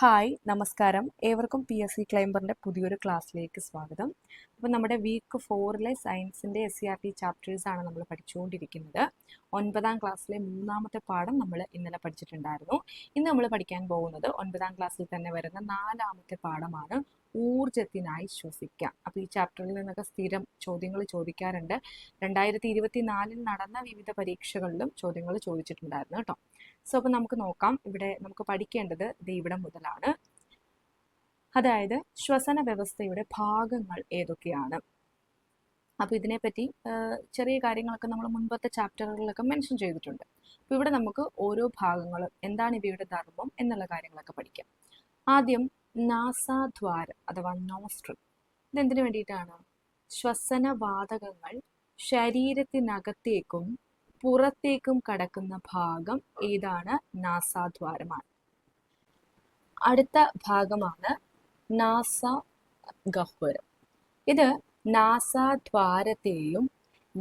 Hi നമസ്കാരം. ഏവർക്കും PSC ക്ലൈംബറിൻ്റെ പുതിയൊരു ക്ലാസ്സിലേക്ക് സ്വാഗതം. അപ്പോൾ നമ്മുടെ വീക്ക് 4 സയൻസിൻ്റെ SCRT ചാപ്റ്റേഴ്സാണ് നമ്മൾ പഠിച്ചുകൊണ്ടിരിക്കുന്നത്. 9ാം ക്ലാസ്സിലെ 3ാമത്തെ പാഠം നമ്മൾ ഇന്നലെ പഠിച്ചിട്ടുണ്ടായിരുന്നു. ഇന്ന് നമ്മൾ പഠിക്കാൻ പോകുന്നത് 9ാം ക്ലാസ്സിൽ തന്നെ വരുന്ന 4ാമത്തെ പാഠമാണ്, ഊർജത്തിനായി ശ്വസിക്കാം. അപ്പോൾ ഈ ചാപ്റ്ററിൽ നിന്നൊക്കെ സ്ഥിരം ചോദ്യങ്ങൾ ചോദിക്കാറുണ്ട്. 2024 നടന്ന വിവിധ പരീക്ഷകളിലും ചോദ്യങ്ങൾ ചോദിച്ചിട്ടുണ്ടായിരുന്നു കേട്ടോ. സോ അപ്പോൾ നമുക്ക് നോക്കാം. ഇവിടെ നമുക്ക് പഠിക്കേണ്ടത് ഇവിടെ മുതലാണ്. അതായത് ശ്വസന വ്യവസ്ഥയുടെ ഭാഗങ്ങൾ ഏതൊക്കെയാണ്. അപ്പോൾ ഇതിനെപ്പറ്റി ചെറിയ കാര്യങ്ങളൊക്കെ നമ്മൾ മുൻപത്തെ ചാപ്റ്ററുകളിലൊക്കെ മെൻഷൻ ചെയ്തിട്ടുണ്ട്. അപ്പോൾ ഇവിടെ നമുക്ക് ഓരോ ഭാഗങ്ങളും എന്താണ് ഇവയുടെ ധർമ്മം എന്നുള്ള കാര്യങ്ങളൊക്കെ പഠിക്കാം. ആദ്യം നാസാദ്വാരം അഥവാ നോസ്ട്രിൽ. ഇതെന്തിനു വേണ്ടിയിട്ടാണ്? ശ്വസനവാതകങ്ങൾ ശരീരത്തിനകത്തേക്കും പുറത്തേക്കും കടക്കുന്ന ഭാഗം ഏതാണ്? നാസാദ്വാരമാണ്. അടുത്ത ഭാഗമാണ് നാസാഗഹ്വരം. ഇത് നാസാദ്വാരത്തെയും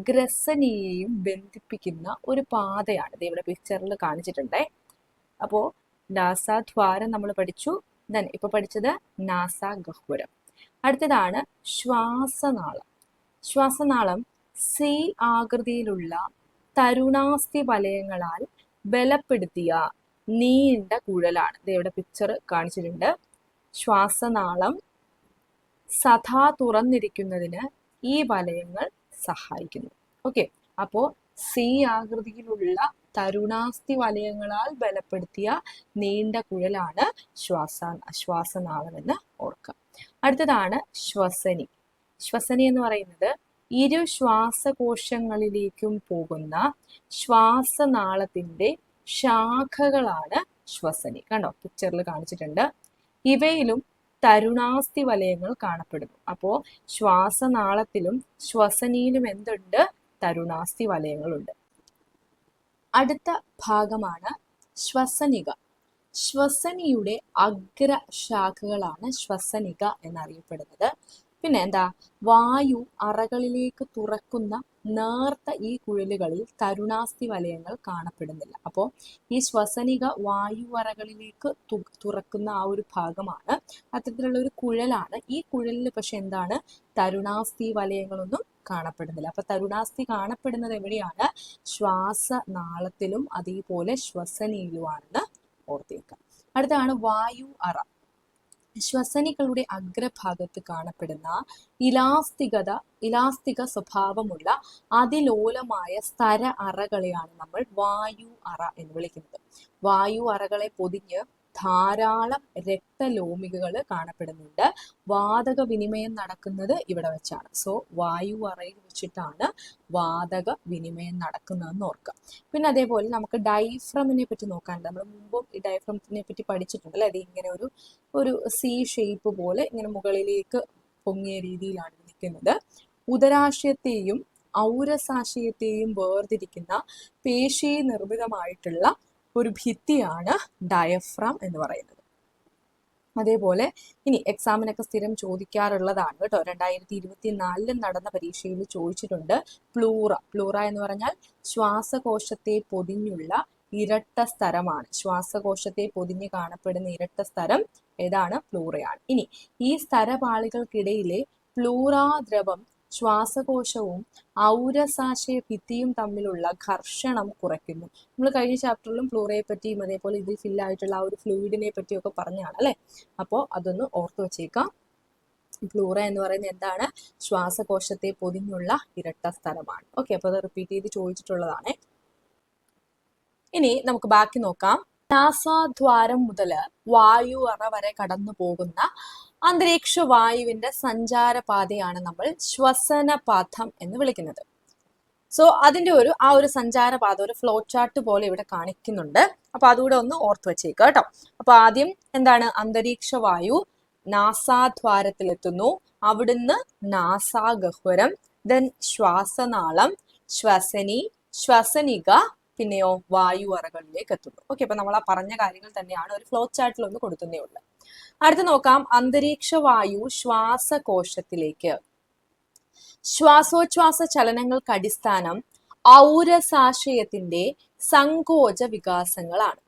ഗ്രസനിയെയും ബന്ധിപ്പിക്കുന്ന ഒരു പാതയാണ്. ഇത് ഇവിടെ പിക്ചറിൽ കാണിച്ചിട്ടുണ്ടേ. അപ്പോൾ നാസാദ്വാരം നമ്മൾ പഠിച്ചു. ദെൻ ഇപ്പോൾ പഠിച്ചത് നാസാഗഹ്വരം. അടുത്തതാണ് ശ്വാസനാളം. ശ്വാസനാളം സി ആകൃതിയിലുള്ള തരുണാസ്ഥി വലയങ്ങളാൽ ബലപ്പെടുത്തിയ നീണ്ട കുഴലാണ്. ഇത് ഇവിടെ പിക്ചർ കാണിച്ചിട്ടുണ്ട്. ശ്വാസനാളം സദാ തുറന്നിരിക്കുന്നതിന് ഈ വലയങ്ങൾ സഹായിക്കുന്നു. ഓക്കെ, അപ്പോൾ സി ആകൃതിയിലുള്ള തരുണാസ്ഥി വലയങ്ങളാൽ ബലപ്പെടുത്തിയ നീണ്ട കുഴലാണ് ശ്വാസനാളം എന്ന് ഓർക്കുക. അടുത്തതാണ് ശ്വസനി. ശ്വസനി എന്ന് പറയുന്നത് ഇരു ശ്വാസകോശങ്ങളിലേക്കും പോകുന്ന ശ്വാസനാളത്തിന്റെ ശാഖകളാണ് ശ്വസനി. കണ്ടോ, പിക്ചറിൽ കാണിച്ചിട്ടുണ്ട്. ഇവയിലും തരുണാസ്ഥി വലയങ്ങൾ കാണപ്പെടുന്നു. അപ്പോൾ ശ്വാസനാളത്തിലും ശ്വസനിയിലും എന്തുണ്ട്? തരുണാസ്ഥി വലയങ്ങളുണ്ട്. അടുത്ത ഭാഗമാണ് ശ്വസനിക. ശ്വസനിയുടെ അഗ്രശാഖകളാണ് ശ്വസനിക എന്നറിയപ്പെടുന്നത്. പിന്നെ എന്താ? വായു അറകളിലേക്ക് തുറക്കുന്ന നേർത്ത ഈ കുഴലുകളിൽ തരുണാസ്ഥി വലയങ്ങൾ കാണപ്പെടുന്നില്ല. അപ്പോൾ ഈ ശ്വസനിക വായു അറകളിലേക്ക് തുറക്കുന്ന ആ ഒരു ഭാഗമാണ്, അത്തരത്തിലുള്ള ഒരു കുഴലാണ്. ഈ കുഴലിൽ പക്ഷെ എന്താണ്? തരുണാസ്ഥി വലയങ്ങളൊന്നും കാണപ്പെടുന്നില്ല. അപ്പൊ തരുണാസ്ഥി കാണപ്പെടുന്നത് എവിടെയാണ്? ശ്വാസനാളത്തിലും അതേപോലെ ശ്വസനിയിലുമാണെന്ന് ഓർത്തേക്കാം. അടുത്താണ് വായു അറ. ശ്വസനികളുടെ അഗ്രഭാഗത്ത് കാണപ്പെടുന്ന ഇലാസ്തിക സ്വഭാവമുള്ള അതിലോലമായ സ്തര അറകളെയാണ് നമ്മൾ വായു അറ എന്ന് വിളിക്കുന്നത്. വായു അറകളെ പൊതിഞ്ഞ് ധാരാളം രക്തലോമികകൾ കാണപ്പെടുന്നുണ്ട്. വാതക വിനിമയം നടക്കുന്നത് ഇവിടെ വെച്ചാണ്. സോ വായു അറയിൽ വെച്ചിട്ടാണ് വാതക വിനിമയം നടക്കുന്നതെന്ന് ഓർക്കുക. പിന്നെ അതേപോലെ നമുക്ക് ഡയഫ്രമിനെ പറ്റി നോക്കാനുണ്ട്. നമ്മൾ മുമ്പും ഈ ഡയഫ്രമിനെ പറ്റി പഠിച്ചിട്ടുണ്ട് അല്ലെ. അത് ഇങ്ങനെ ഒരു സി ഷേപ്പ് പോലെ ഇങ്ങനെ മുകളിലേക്ക് പൊങ്ങിയ രീതിയിലാണ് നിൽക്കുന്നത്. ഉദരാശയത്തെയും ഔരസാശയത്തെയും വേർതിരിക്കുന്ന പേശി നിർമ്മിതമായിട്ടുള്ള ഒരു ഭിത്തിയാണ് ഡയഫ്രം എന്ന് പറയുന്നത്. അതേപോലെ ഇനി എക്സാമിനൊക്കെ സ്ഥിരം ചോദിക്കാറുള്ളതാണ് കേട്ടോ. 2024 നടന്ന പരീക്ഷയിൽ ചോദിച്ചിട്ടുണ്ട് പ്ലൂറ എന്ന് പറഞ്ഞാൽ ശ്വാസകോശത്തെ പൊതിഞ്ഞുള്ള ഇരട്ട സ്ഥലമാണ്. ശ്വാസകോശത്തെ പൊതിഞ്ഞ് കാണപ്പെടുന്ന ഇരട്ട സ്ഥലം ഏതാണ്? പ്ലൂറയാണ്. ഇനി ഈ സ്ഥലപാളികൾക്കിടയിലെ പ്ലൂറാദ്രവം ശ്വാസകോശവും ഔരസാശയ ഭിത്തിയും തമ്മിലുള്ള ഘർഷണം കുറയ്ക്കുന്നു. നമ്മൾ കഴിഞ്ഞ ചാപ്റ്ററിലും പ്ലൂറയെ പറ്റിയും അതേപോലെ ഇതിൽ ഫില്ലായിട്ടുള്ള ആ ഒരു ഫ്ലൂയിഡിനെ പറ്റിയൊക്കെ പറഞ്ഞാണ് അല്ലെ. അപ്പോൾ അതൊന്ന് ഓർത്തു വെച്ചേക്കാം. പ്ലൂറ എന്ന് പറയുന്നത് എന്താണ്? ശ്വാസകോശത്തെ പൊതിഞ്ഞുള്ള ഇരട്ട സ്ഥലമാണ്. ഓക്കെ, അപ്പോൾ അത് റിപ്പീറ്റ് ചെയ്ത് ചോദിച്ചിട്ടുള്ളതാണ്. ഇനി നമുക്ക് ബാക്കി നോക്കാം. നാസാദ്വാരം മുതൽ വായു അറ വരെ കടന്നു പോകുന്ന അന്തരീക്ഷ വായുവിന്റെ സഞ്ചാരപാതയാണ് നമ്മൾ ശ്വസനപഥം എന്ന് വിളിക്കുന്നത്. സോ അതിന്റെ ആ ഒരു സഞ്ചാരപാത ഒരു ഫ്ലോ ചാർട്ട് പോലെ ഇവിടെ കാണിക്കുന്നുണ്ട്. അപ്പൊ അതുകൂടെ ഒന്ന് ഓർത്തു വെച്ചേക്കുക കേട്ടോ. അപ്പൊ ആദ്യം എന്താണ്? അന്തരീക്ഷ വായു നാസാദ്വാരത്തിലെത്തുന്നു. അവിടുന്ന് നാസാഗഹ്വരം, ദെൻ ശ്വാസനാളം, ശ്വസനി, ശ്വസനിക, പിന്നെയോ വായു അറകളിലേക്ക് എത്തുന്നു. ഓക്കെ, അപ്പൊ നമ്മൾ ആ പറഞ്ഞ കാര്യങ്ങൾ തന്നെയാണ് ഒരു ഫ്ലോ ചാർട്ടിൽ ഒന്ന് കൊടുക്കുന്നേ ഉള്ളൂ. അടുത്ത് നോക്കാം. അന്തരീക്ഷ വായു ശ്വാസകോശത്തിലേക്ക്. ശ്വാസോച്ഛ്വാസ ചലനങ്ങൾക്ക് അടിസ്ഥാനം ഔരസാശയത്തിന്റെ സങ്കോച വികാസങ്ങളാണ്.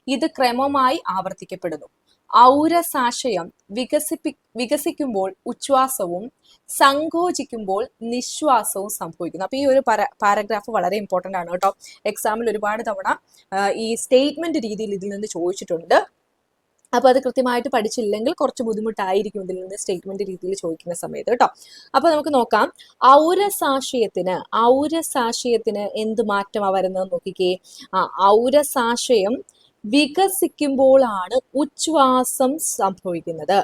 ഇത് ക്രമമായി ആവർത്തിക്കപ്പെടുന്നു. ഔരസാശയം വികസിക്കുമ്പോൾ ഉച്ഛ്വാസവും സങ്കോചിക്കുമ്പോൾ നിശ്വാസവും സംഭവിക്കുന്നു. അപ്പൊ ഈ ഒരു പാരഗ്രാഫ് വളരെ ഇമ്പോർട്ടന്റ് ആണ് കേട്ടോ. എക്സാമിൽ ഒരുപാട് തവണ ഈ സ്റ്റേറ്റ്മെന്റ് രീതിയിൽ ഇതിൽ നിന്ന് ചോദിച്ചിട്ടുണ്ട്. അപ്പൊ അത് കൃത്യമായിട്ട് പഠിച്ചില്ലെങ്കിൽ കുറച്ച് ബുദ്ധിമുട്ടായിരിക്കും ഇതിൽ നിന്ന് സ്റ്റേറ്റ്മെന്റ് രീതിയിൽ ചോദിക്കുന്ന സമയത്ത് കേട്ടോ. അപ്പൊ നമുക്ക് നോക്കാം. ഔരസാശയത്തിന് എന്ത് മാറ്റമാ വരുന്നത് നോക്കിക്കേ. ഔരസാശയം വികസിക്കുമ്പോഴാണ് ഉച്ഛ്വാസം സംഭവിക്കുന്നത്.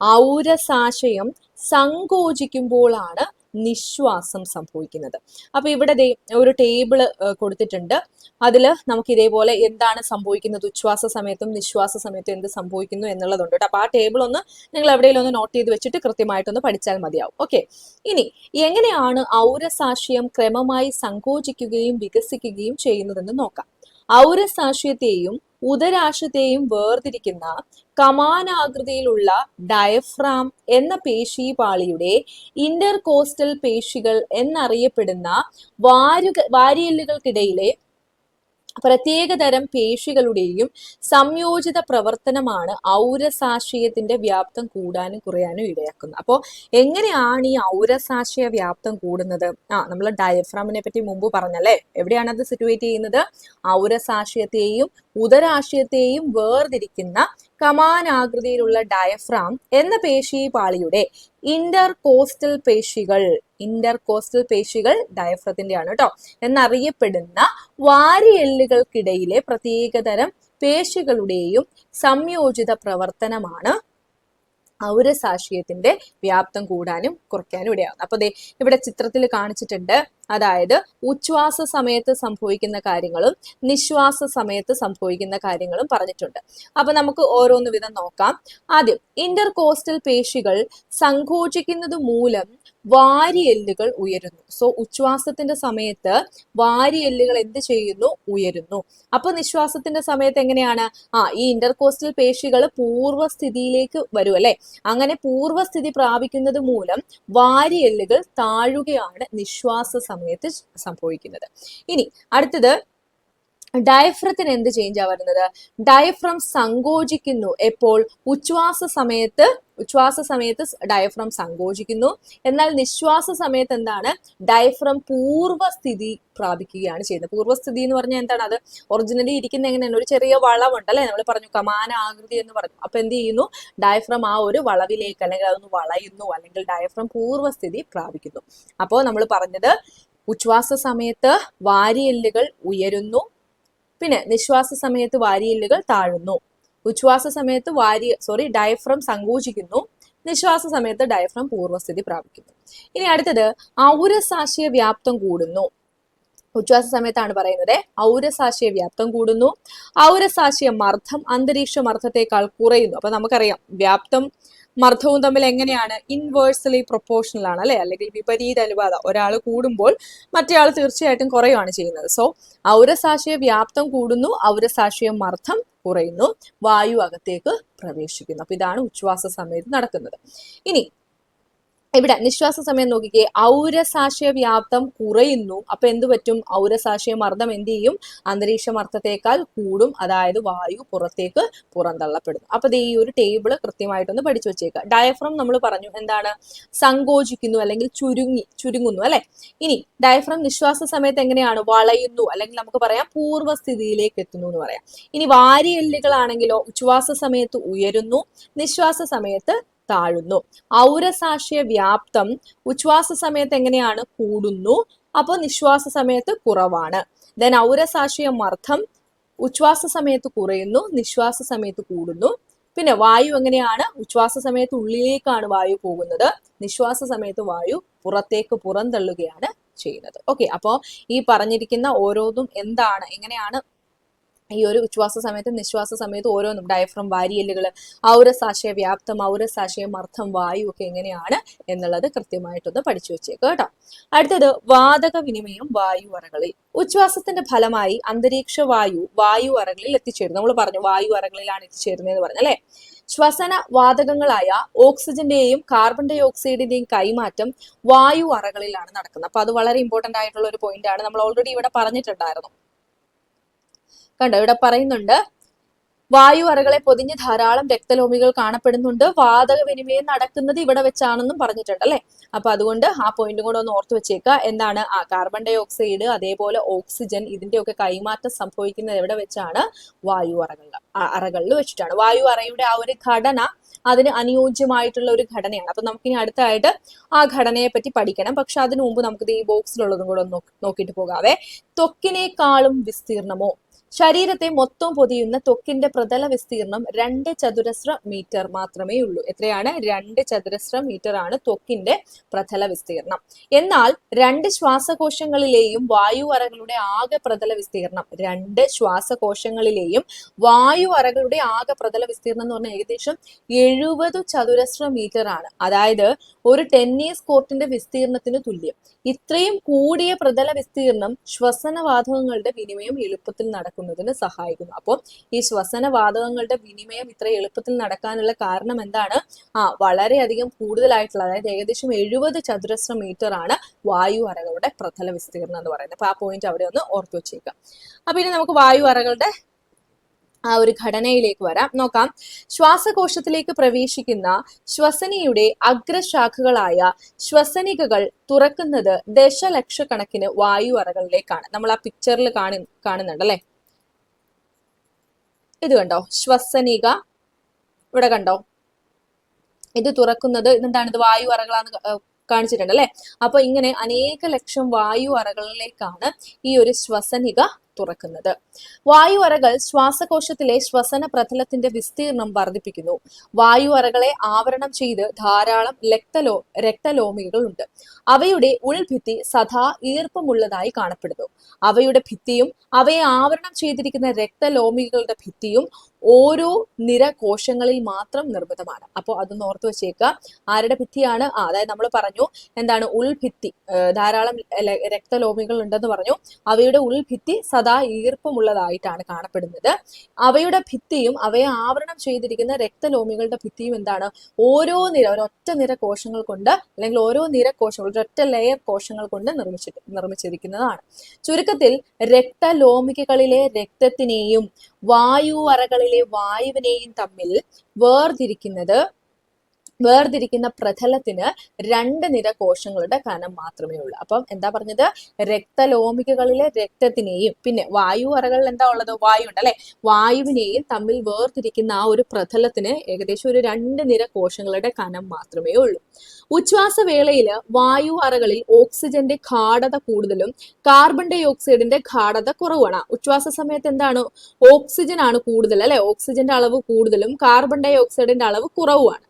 ഔരസാശയം സങ്കോചിക്കുമ്പോഴാണ് നിശ്വാസം സംഭവിക്കുന്നത്. അപ്പൊ ഇവിടെ ഒരു ടേബിള് കൊടുത്തിട്ടുണ്ട്. അതില് നമുക്ക് ഇതേപോലെ എന്താണ് സംഭവിക്കുന്നത്, ഉച്ഛ്വാസ സമയത്തും നിശ്വാസ സമയത്തും എന്ത് സംഭവിക്കുന്നു എന്നുള്ളതുണ്ട് കേട്ടോ. അപ്പൊ ആ ടേബിൾ ഒന്ന് നിങ്ങൾ എവിടെയെങ്കിലും ഒന്ന് നോട്ട് ചെയ്ത് വെച്ചിട്ട് കൃത്യമായിട്ടൊന്ന് പഠിച്ചാൽ മതിയാവും. ഓക്കെ, ഇനി എങ്ങനെയാണ് ഔരസാശയം ക്രമമായി സങ്കോചിക്കുകയും വികസിക്കുകയും ചെയ്യുന്നതെന്ന് നോക്കാം. ഔരസാശയത്തെയും ഉദരാശയത്തെയും വേർതിരിക്കുന്ന കമാനാകൃതിയിലുള്ള ഡയഫ്രാം എന്ന പേശീപാളിയുടെ ഇന്റർകോസ്റ്റൽ പേശികൾ എന്നറിയപ്പെടുന്ന വാരിയെല്ലുകൾക്കിടയിലെ പ്രത്യേകതരം പേശികളുടെയും സംയോജിത പ്രവർത്തനമാണ് ഔരസാശയത്തിന്റെ വ്യാപ്തം കൂടാനും കുറയാനും ഇടയാക്കുന്നത്. അപ്പോൾ എങ്ങനെയാണ് ഈ ഔരസാശയ വ്യാപ്തം കൂടുന്നത്? നമ്മൾ ഡയഫ്രാമിനെ പറ്റി മുമ്പ് പറഞ്ഞല്ലേ. എവിടെയാണ് അത് സിറ്റുവേറ്റ് ചെയ്യുന്നത്? ഔരസാശയത്തെയും ഉദരാശയത്തെയും വേർതിരിക്കുന്ന കമാനാകൃതിയിലുള്ള ഡയഫ്രാം എന്ന പേശീപാളിയുടെ ഇന്റർകോസ്റ്റൽ പേശികൾ ഡയഫ്രത്തിന്റെയാണ് കേട്ടോ എന്നറിയപ്പെടുന്ന വാരിയെല്ലുകൾക്കിടയിലെ പ്രത്യേകതരം പേശികളുടെയും സംയോജിത പ്രവർത്തനമാണ് ഔരസാശയത്തിന്റെ വ്യാപ്തം കൂടാനും കുറയ്ക്കാനും ഇടയാകുന്നത്. അപ്പൊ ഇവിടെ ചിത്രത്തിൽ കാണിച്ചിട്ടുണ്ട്. അതായത് ഉച്ഛ്വാസ സമയത്ത് സംഭവിക്കുന്ന കാര്യങ്ങളും നിശ്വാസ സമയത്ത് സംഭവിക്കുന്ന കാര്യങ്ങളും പറഞ്ഞിട്ടുണ്ട്. അപ്പൊ നമുക്ക് ഓരോന്ന് വിധം നോക്കാം. ആദ്യം ഇന്റർകോസ്റ്റൽ പേശികൾ സങ്കോചിക്കുന്നത് മൂലം വാരിയെല്ലുകൾ ഉയരുന്നു. സോ ഉച്ഛ്വാസത്തിന്റെ സമയത്ത് വാരിയെല്ലുകൾ എന്ത് ചെയ്യുന്നു? ഉയരുന്നു. അപ്പൊ നിശ്വാസത്തിന്റെ സമയത്ത് എങ്ങനെയാണ്? ഈ ഇന്റർകോസ്റ്റൽ പേശികൾ പൂർവ്വസ്ഥിതിയിലേക്ക് വരും അല്ലെ. അങ്ങനെ പൂർവ്വസ്ഥിതി പ്രാപിക്കുന്നത് മൂലം വാരിയെല്ലുകൾ താഴുകയാണ് നിശ്വാസ സമയത്ത് സംഭവിക്കുന്നത്. ഇനി അടുത്തത് ഡയഫ്രത്തിന് എന്ത് ചേഞ്ചാ വരുന്നത്? ഡയഫ്രം സങ്കോചിക്കുന്നു. എപ്പോൾ? ഉച്ഛ്വാസ സമയത്ത് ഡയഫ്രം സങ്കോചിക്കുന്നു. എന്നാൽ നിശ്വാസ സമയത്ത് എന്താണ്? ഡയഫ്രം പൂർവ്വസ്ഥിതി പ്രാപിക്കുകയാണ് ചെയ്യുന്നത്. പൂർവ്വസ്ഥിതി എന്ന് പറഞ്ഞാൽ എന്താണ്? അത് ഒറിജിനലി ഇരിക്കുന്ന എങ്ങനെയാണ്? ഒരു ചെറിയ വളവുണ്ട് അല്ലെ, നമ്മൾ പറഞ്ഞു കമാന ആകൃതി എന്ന് പറഞ്ഞു. അപ്പൊ എന്ത് ചെയ്യുന്നു? ഡയഫ്രം ആ ഒരു വളവിലേക്ക് അല്ലെങ്കിൽ അതൊന്ന് വളയുന്നു, അല്ലെങ്കിൽ ഡയഫ്രം പൂർവ്വസ്ഥിതി പ്രാപിക്കുന്നു. അപ്പോൾ നമ്മൾ പറഞ്ഞത് ഉച്ഛ്വാസ സമയത്ത് വാരിയെല്ലുകൾ ഉയരുന്നു, പിന്നെ നിശ്വാസ സമയത്ത് വാരിയെല്ലുകൾ താഴുന്നു. ഉച്ഛ്വാസ സമയത്ത് ഡയഫ്രം സങ്കോചിക്കുന്നു, നിശ്വാസ സമയത്ത് ഡയഫ്രം പൂർവ്വസ്ഥിതി പ്രാപിക്കുന്നു. ഇനി അടുത്തത് ഔരസാശയ വ്യാപ്തം കൂടുന്നു. ഉച്ഛ്വാസ സമയത്താണ് പറയുന്നത്. ഔരസാശയ വ്യാപ്തം കൂടുന്നു. ഔരസാശയ മർദ്ദം അന്തരീക്ഷ മർദ്ദത്തെക്കാൾ കുറയുന്നു. അപ്പൊ നമുക്കറിയാം വ്യാപ്തം മർദ്ദവും തമ്മിൽ എങ്ങനെയാണ്? ഇൻവേഴ്സലി പ്രൊപ്പോർഷണൽ ആണ് അല്ലെ, അല്ലെങ്കിൽ വിപരീത അനുപാതം. ഒരാൾ കൂടുമ്പോൾ മറ്റേയാൾ തീർച്ചയായിട്ടും കുറയുകയാണ് ചെയ്യുന്നത്. സോ ഔരസാശയ വ്യാപ്തം കൂടുന്നു, ഔരസാശയ മർദ്ദം കുറയുന്നു, വായു അകത്തേക്ക് പ്രവേശിക്കുന്നു. അപ്പൊ ഇതാണ് ഉച്ഛ്വാസ സമയത്ത് നടക്കുന്നത്. ഇനി ഇവിടെ നിശ്വാസ സമയം നോക്കിക്കേ. ഔരസാശയ വ്യാപ്തം കുറയുന്നു. അപ്പൊ എന്ത് പറ്റും? ഔരസാശയ മർദ്ദം എന്ത് ചെയ്യും? അന്തരീക്ഷ മർദ്ദത്തെക്കാൾ കൂടും. അതായത് വായു പുറത്തേക്ക് പുറന്തള്ളപ്പെടുന്നു. അപ്പൊ ഈ ഒരു ടേബിള് കൃത്യമായിട്ടൊന്ന് പഠിച്ചു വെച്ചേക്കുക. ഡയഫ്രം നമ്മൾ പറഞ്ഞു എന്താണ്? സങ്കോചിക്കുന്നു അല്ലെങ്കിൽ ചുരുങ്ങുന്നു അല്ലെ. ഇനി ഡയഫ്രം നിശ്വാസ സമയത്ത് എങ്ങനെയാണ്? വളയുന്നു, അല്ലെങ്കിൽ നമുക്ക് പറയാം പൂർവ്വസ്ഥിതിയിലേക്ക് എത്തുന്നു എന്ന് പറയാം. ഇനി വാരിയെല്ലുകളാണെങ്കിലോ ഉച്ഛ്വാസ സമയത്ത് ഉയരുന്നു, നിശ്വാസ സമയത്ത് താഴുന്നു. ഔരസാശയ വ്യാപ്തം ഉച്ഛ്വാസ സമയത്ത് എങ്ങനെയാണ്? കൂടുന്നു. അപ്പോൾ നിശ്വാസ സമയത്ത് കുറവാണ്. ദെൻ ഔരസാശയ മർദ്ദം ഉച്ഛ്വാസ സമയത്ത് കുറയുന്നു, നിശ്വാസ സമയത്ത് കൂടുന്നു. പിന്നെ വായു എങ്ങനെയാണ്? ഉച്ഛ്വാസ സമയത്ത് ഉള്ളിലേക്കാണ് വായു പോകുന്നത്, നിശ്വാസ സമയത്ത് വായു പുറത്തേക്ക് പുറന്തള്ളുകയാണ് ചെയ്യുന്നത്. ഓക്കെ, അപ്പോൾ ഈ പറഞ്ഞിരിക്കുന്ന ഓരോന്നും എന്താണ്, എങ്ങനെയാണ് ഈ ഒരു ഉച്ഛ്വാസ സമയത്തും നിശ്വാസ സമയത്തും ഓരോന്നും ഡയഫ്രം, വാരിയെല്ലുകൾ, ഔരസാശയ വ്യാപ്തം, ഔരസാശയ മർദ്ദം, വായു ഒക്കെ എങ്ങനെയാണ് എന്നുള്ളത് കൃത്യമായിട്ടൊന്ന് പഠിച്ചു വെച്ചേക്കുക കേട്ടോ. അടുത്തത് വാതക വിനിമയം വായു അറകളിൽ. ഉച്ഛ്വാസത്തിന്റെ ഫലമായി അന്തരീക്ഷ വായു അറകളിൽ എത്തിച്ചേരുന്നു. നമ്മൾ പറഞ്ഞു വായു അറകളിലാണ് എത്തിച്ചേരുന്നതെന്ന് പറഞ്ഞു അല്ലെ. ശ്വസന വാതകങ്ങളായ ഓക്സിജന്റെയും കാർബൺ ഡൈ ഓക്സൈഡിന്റെയും കൈമാറ്റം വായു അറകളിലാണ് നടക്കുന്നത്. അപ്പൊ അത് വളരെ ഇമ്പോർട്ടന്റ് ആയിട്ടുള്ള ഒരു പോയിന്റ് ആണ്. നമ്മൾ ഓൾറെഡി ഇവിടെ പറഞ്ഞിട്ടുണ്ടായിരുന്നു. കണ്ടോ, ഇവിടെ പറയുന്നുണ്ട് വായു അറകളെ പൊതിഞ്ഞ് ധാരാളം രക്തലോമികൾ കാണപ്പെടുന്നുണ്ട്. വാതക വിനിമയം നടക്കുന്നത് ഇവിടെ വെച്ചാണെന്നും പറഞ്ഞിട്ടുണ്ട് അല്ലെ. അപ്പൊ അതുകൊണ്ട് ആ പോയിന്റും കൂടെ ഒന്ന് ഓർത്ത് വെച്ചേക്കുക. എന്താണ് കാർബൺ ഡൈ ഓക്സൈഡ് അതേപോലെ ഓക്സിജൻ ഇതിന്റെയൊക്കെ കൈമാറ്റം സംഭവിക്കുന്നത് എവിടെ വെച്ചാണ്? വായു അറകളിൽ വെച്ചിട്ടാണ്. വായു അറയുടെ ആ ഒരു ഘടന അതിന് അനുയോജ്യമായിട്ടുള്ള ഒരു ഘടനയാണ്. അപ്പൊ നമുക്കിനി അടുത്തായിട്ട് ആ ഘടനയെ പറ്റി പഠിക്കണം. പക്ഷെ അതിനു മുമ്പ് നമുക്ക് ഈ ബോക്സിലുള്ളതും കൂടെ ഒന്ന് നോക്കിയിട്ട് പോകാവേ. ത്വക്കിനേക്കാളും വിസ്തീർണമോ? ശരീരത്തെ മൊത്തം പൊതിയുന്ന ത്വക്കിന്റെ പ്രതല വിസ്തീർണം 2 ചതുരശ്ര മീറ്റർ മാത്രമേ ഉള്ളൂ. എത്രയാണ്? 2 ചതുരശ്ര മീറ്റർ ആണ് ത്വക്കിന്റെ പ്രതല വിസ്തീർണം. എന്നാൽ 2 ശ്വാസകോശങ്ങളിലെയും വായു അറകളുടെ ആകെ പ്രതല വിസ്തീർണം 2 ശ്വാസകോശങ്ങളിലെയും വായു അറകളുടെ ആകെ പ്രതല വിസ്തീർണം എന്ന് പറഞ്ഞാൽ ഏകദേശം 70 ചതുരശ്ര മീറ്റർ ആണ്. അതായത് ഒരു ടെന്നീസ് കോർട്ടിന്റെ വിസ്തീർണത്തിന് തുല്യം. ഇത്രയും കൂടിയ പ്രതല വിസ്തീർണം ശ്വസനവാതകങ്ങളുടെ വിനിമയം എളുപ്പത്തിൽ നടക്കുന്നതിന് സഹായിക്കുന്നു. അപ്പോൾ ഈ ശ്വസനവാതകങ്ങളുടെ വിനിമയം ഇത്ര എളുപ്പത്തിൽ നടക്കാനുള്ള കാരണം എന്താണ്? വളരെയധികം കൂടുതലായിട്ടുള്ള, അതായത് ഏകദേശം 70 ചതുരശ്ര മീറ്റർ ആണ് വായു അറകളുടെ പ്രതല വിസ്തീർണം എന്ന് പറയുന്നത്. അപ്പൊ ആ പോയിന്റ് അവിടെ ഒന്ന് ഓർത്തു വെച്ചേക്കാം. അപ്പൊ ഇനി നമുക്ക് വായു അറകളുടെ ആ ഒരു ഘടനയിലേക്ക് വരാം. നോക്കാം. ശ്വാസകോശത്തിലേക്ക് പ്രവേശിക്കുന്ന ശ്വസനിയുടെ അഗ്രശാഖകളായ ശ്വസനികകൾ തുറക്കുന്നത് ദശലക്ഷക്കണക്കിന് വായു അറകളിലേക്കാണ്. നമ്മൾ ആ പിക്ചറിൽ കാണുന്നുണ്ട് അല്ലെ. ഇത് കണ്ടോ? ശ്വസനിക ഇവിടെ കണ്ടോ? ഇത് തുറക്കുന്നത് എന്താണ്? ഇത് വായു അറകളാന്ന് കാണിച്ചിട്ടുണ്ട് അല്ലെ. അപ്പൊ ഇങ്ങനെ അനേക ലക്ഷം വായു അറകളിലേക്കാണ് ഈ ഒരു ശ്വസനിക തുറക്കുന്നത്. വായു അറകൾ ശ്വാസകോശത്തിലെ ശ്വസന പ്രതലത്തിന്റെ വിസ്തീർണം വർദ്ധിപ്പിക്കുന്നു. വായു അറകളെ ആവരണം ചെയ്ത് ധാരാളം രക്തലോമികൾ ഉണ്ട്. അവയുടെ ഉൾഭിത്തി സദാ ഈർപ്പമുള്ളതായി കാണപ്പെടുന്നു. അവയുടെ ഭിത്തിയും അവയെ ആവരണം ചെയ്തിരിക്കുന്ന രക്തലോമികളുടെ ഭിത്തിയും ഓരോ നിര കോശങ്ങളിൽ മാത്രം നിർമ്മിതമാണ്. അപ്പോൾ അതൊന്ന് ഓർത്തു വെച്ചേക്കുക. ആരുടെ ഭിത്തിയാണ്? അതായത് നമ്മൾ പറഞ്ഞു എന്താണ്? ഉൾഭിത്തി, ധാരാളം രക്തലോമികൾ ഉണ്ടെന്ന് പറഞ്ഞു. അവയുടെ ഉൾഭിത്തി സദാ ഈർപ്പമുള്ളതായിട്ടാണ് കാണപ്പെടുന്നത്. അവയുടെ ഭിത്തിയും അവയെ ആവരണം ചെയ്തിരിക്കുന്ന രക്തലോമികളുടെ ഭിത്തിയും എന്താണ്? ഒരൊറ്റ നിര കോശങ്ങൾ കൊണ്ട്, അല്ലെങ്കിൽ ഓരോ നിര കോശങ്ങൾ, ഒരൊറ്റ ലെയർ കോശങ്ങൾ കൊണ്ട് നിർമ്മിച്ചിരിക്കുന്നതാണ്. ചുരുക്കത്തിൽ രക്തലോമികകളിലെ രക്തത്തിനെയും വായു അറകളിലെ വായുവിനെയും തമ്മിൽ വേർതിരിക്കുന്ന പ്രതലത്തിന് 2 നിര കോശങ്ങളുടെ കനം മാത്രമേ ഉള്ളൂ. അപ്പം എന്താ പറഞ്ഞത്? രക്തലോമികകളിലെ രക്തത്തിനെയും പിന്നെ വായു അറകളിൽ എന്താ ഉള്ളത്? വായു ഉണ്ട് അല്ലെ. വായുവിനെയും തമ്മിൽ വേർതിരിക്കുന്ന ആ ഒരു പ്രതലത്തിന് ഏകദേശം ഒരു 2 നിര കോശങ്ങളുടെ കനം മാത്രമേ ഉള്ളൂ. ഉച്ഛ്വാസവേളയിൽ വായു അറകളിൽ ഓക്സിജന്റെ ഗാഢത കൂടുതലും കാർബൺ ഡൈ ഓക്സൈഡിന്റെ ഗാഢത കുറവാണ്. ഉച്ഛ്വാസ സമയത്ത് എന്താണ്? ഓക്സിജൻ ആണ് കൂടുതൽ അല്ലെ. ഓക്സിജന്റെ അളവ് കൂടുതലും കാർബൺ ഡൈ ഓക്സൈഡിന്റെ അളവ് കുറവുമാണ്.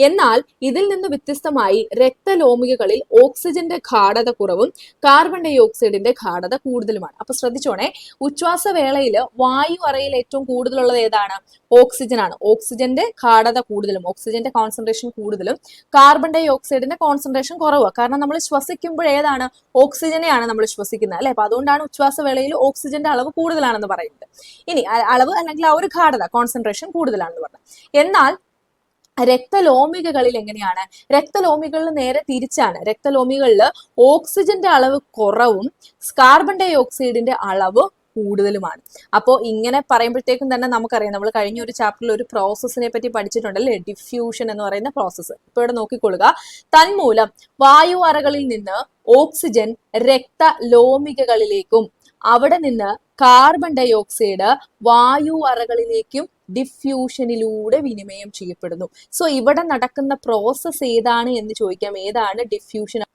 എന്നാൽ ഇതിൽ നിന്ന് വ്യത്യസ്തമായി രക്തലോമികകളിൽ ഓക്സിജന്റെ ഗാഢത കുറവും കാർബൺ ഡൈ ഓക്സൈഡിന്റെ ഗാഢത കൂടുതലുമാണ്. അപ്പൊ ശ്രദ്ധിച്ചോണേ, ഉച്ഛ്വാസവേളയിൽ വായു അറയിൽ ഏറ്റവും കൂടുതലുള്ളത് ഏതാണ്? ഓക്സിജൻ ആണ്. ഓക്സിജന്റെ ഗാഢത കൂടുതലും, ഓക്സിജന്റെ കോൺസെൻട്രേഷൻ കൂടുതലും, കാർബൺ ഡൈ ഓക്സൈഡിന്റെ കോൺസെൻട്രേഷൻ കുറവ്. കാരണം നമ്മൾ ശ്വസിക്കുമ്പോൾ ഏതാണ്? ഓക്സിജനെയാണ് നമ്മൾ ശ്വസിക്കുന്നത് അല്ലെ. അപ്പൊ അതുകൊണ്ടാണ് ഉച്ഛ്വാസവേളയിൽ ഓക്സിജന്റെ അളവ് കൂടുതലാണെന്ന് പറയുന്നത്. ഇനി അളവ് അല്ലെങ്കിൽ ആ ഒരു ഗാഢത, കോൺസെൻട്രേഷൻ കൂടുതലാണെന്ന് പറഞ്ഞത്. എന്നാൽ രക്തലോമികകളിൽ എങ്ങനെയാണ്? രക്തലോമികളിൽ നേരെ തിരിച്ചാണ്. രക്തലോമികളിൽ ഓക്സിജന്റെ അളവ് കുറവും കാർബൺ ഡൈ ഓക്സൈഡിന്റെ അളവ് കൂടുതലുമാണ്. അപ്പോൾ ഇങ്ങനെ പറയുമ്പോഴത്തേക്കും തന്നെ നമുക്കറിയാം, നമ്മൾ കഴിഞ്ഞ ഒരു ചാപ്റ്ററിൽ ഒരു പ്രോസസ്സിനെ പറ്റി പഠിച്ചിട്ടുണ്ടല്ലേ, ഡിഫ്യൂഷൻ എന്ന് പറയുന്ന പ്രോസസ്സ്. ഇപ്പൊ ഇവിടെ നോക്കിക്കൊള്ളുക. തന്മൂലം വായു അറകളിൽ നിന്ന് ഓക്സിജൻ രക്തലോമികകളിലേക്കും അവിടെ നിന്ന് കാർബൺ ഡൈ ഓക്സൈഡ് വായു അറകളിലേക്കും ഡിഫ്യൂഷനിലൂടെ വിനിമയം ചെയ്യപ്പെടുന്നു. സോ ഇവിടെ നടക്കുന്ന പ്രോസസ്സ് ഏതാണ് എന്ന് ചോദിക്കാം. ഏതാണ് ഡിഫ്യൂഷൻ?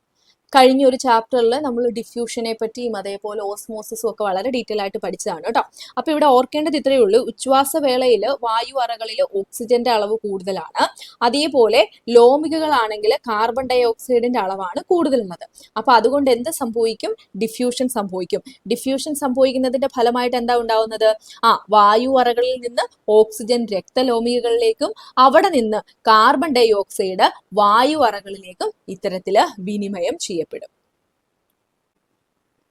കഴിഞ്ഞ ഒരു ചാപ്റ്ററിൽ നമ്മൾ ഡിഫ്യൂഷനെ പറ്റിയും അതേപോലെ ഓസ്മോസിസും ഒക്കെ വളരെ ഡീറ്റെയിൽ ആയിട്ട് പഠിച്ചതാണ് കേട്ടോ. അപ്പൊ ഇവിടെ ഓർക്കേണ്ടത് ഇത്രയേ ഉള്ളൂ. ഉച്ഛ്വാസവേളയിൽ വായു അറകളിൽ ഓക്സിജന്റെ അളവ് കൂടുതലാണ്. അതേപോലെ ലോമികകളാണെങ്കിൽ കാർബൺ ഡൈ ഓക്സൈഡിന്റെ അളവാണ് കൂടുതലുള്ളത്. അപ്പൊ അതുകൊണ്ട് എന്ത് സംഭവിക്കും? ഡിഫ്യൂഷൻ സംഭവിക്കും. ഡിഫ്യൂഷൻ സംഭവിക്കുന്നതിന്റെ ഫലമായിട്ട് എന്താ ഉണ്ടാവുന്നത്? വായു അറകളിൽ നിന്ന് ഓക്സിജൻ രക്തലോമികകളിലേക്കും അവിടെ നിന്ന് കാർബൺ ഡൈ ഓക്സൈഡ് വായു അറകളിലേക്കും ഇത്തരത്തില് വിനിമയം ചെയ്യപ്പെടും.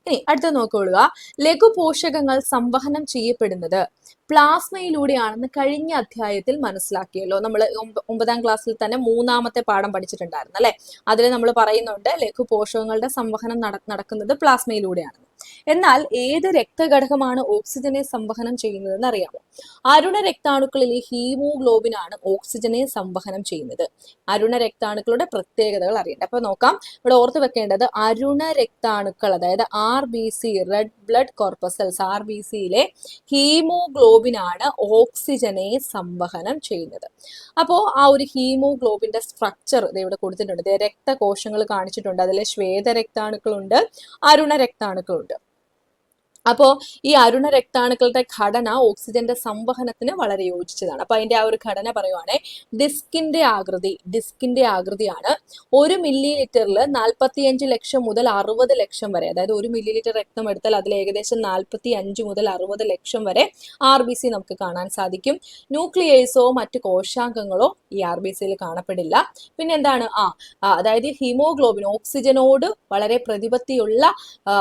ഇനി അടുത്ത നോക്കിക്കൊള്ളുക. ലഘുപോഷകങ്ങൾ സംവഹനം ചെയ്യപ്പെടുന്നത് പ്ലാസ്മയിലൂടെയാണെന്ന് കഴിഞ്ഞ അധ്യായത്തിൽ മനസ്സിലാക്കിയല്ലോ. നമ്മൾ 9ാം ക്ലാസ്സിൽ തന്നെ 3ാമത്തെ പാഠം പഠിച്ചിട്ടുണ്ടായിരുന്നു അല്ലെ. അതിൽ നമ്മൾ പറയുന്നുണ്ട് ലഘുപോഷകങ്ങളുടെ സംവഹനം നടക്കുന്നത് പ്ലാസ്മയിലൂടെയാണ്. എന്നാൽ ഏത് രക്തഘടകമാണ് ഓക്സിജനെ സംവഹനം ചെയ്യുന്നതെന്ന് അറിയാമോ? അരുണ രക്താണുക്കളിലെ ഹീമോഗ്ലോബിൻ ആണ് ഓക്സിജനെ സംവഹനം ചെയ്യുന്നത്. അരുണ രക്താണുക്കളുടെ പ്രത്യേകതകൾ അറിയണ്ട. അപ്പൊ നോക്കാം, ഇവിടെ ഓർത്ത് വെക്കേണ്ടത് അരുണ രക്താണുക്കൾ, അതായത് RBC, റെഡ് ബ്ലഡ് കോർപ്പസൽസ്, RBCയിലെ ഹീമോഗ്ലോബിൻ ആണ് ഓക്സിജനെ സംവഹനം ചെയ്യുന്നത്. അപ്പോൾ ആ ഒരു ഹീമോഗ്ലോബിന്റെ സ്ട്രക്ചർ ഇവിടെ കൊടുത്തിട്ടുണ്ട്. രക്തകോശങ്ങൾ കാണിച്ചിട്ടുണ്ട്. അതിൽ ശ്വേത രക്താണുക്കളുണ്ട്, അരുണ രക്താണുക്കളുണ്ട്. അപ്പോൾ ഈ അരുണ രക്താണുക്കളുടെ ഘടന ഓക്സിജന്റെ സംവഹനത്തിന് വളരെ യോജിച്ചതാണ്. അപ്പൊ അതിന്റെ ആ ഒരു ഘടന പറയുവാണെങ്കിൽ ഡിസ്കിന്റെ ആകൃതിയാണ്. 1 മില്ലി ലിറ്ററിൽ 45 ലക്ഷം മുതൽ 60 ലക്ഷം വരെ, അതായത് 1 മില്ലി ലിറ്റർ രക്തം എടുത്താൽ അതിൽ ഏകദേശം 45 മുതൽ 60 ലക്ഷം വരെ RBC നമുക്ക് കാണാൻ സാധിക്കും. ന്യൂക്ലിയേഴ്സോ മറ്റു കോശാംഗങ്ങളോ ഈ RBCയിൽ കാണപ്പെടില്ല. പിന്നെ എന്താണ് അതായത് ഹീമോഗ്ലോബിൻ, ഓക്സിജനോട് വളരെ പ്രതിപത്തിയുള്ള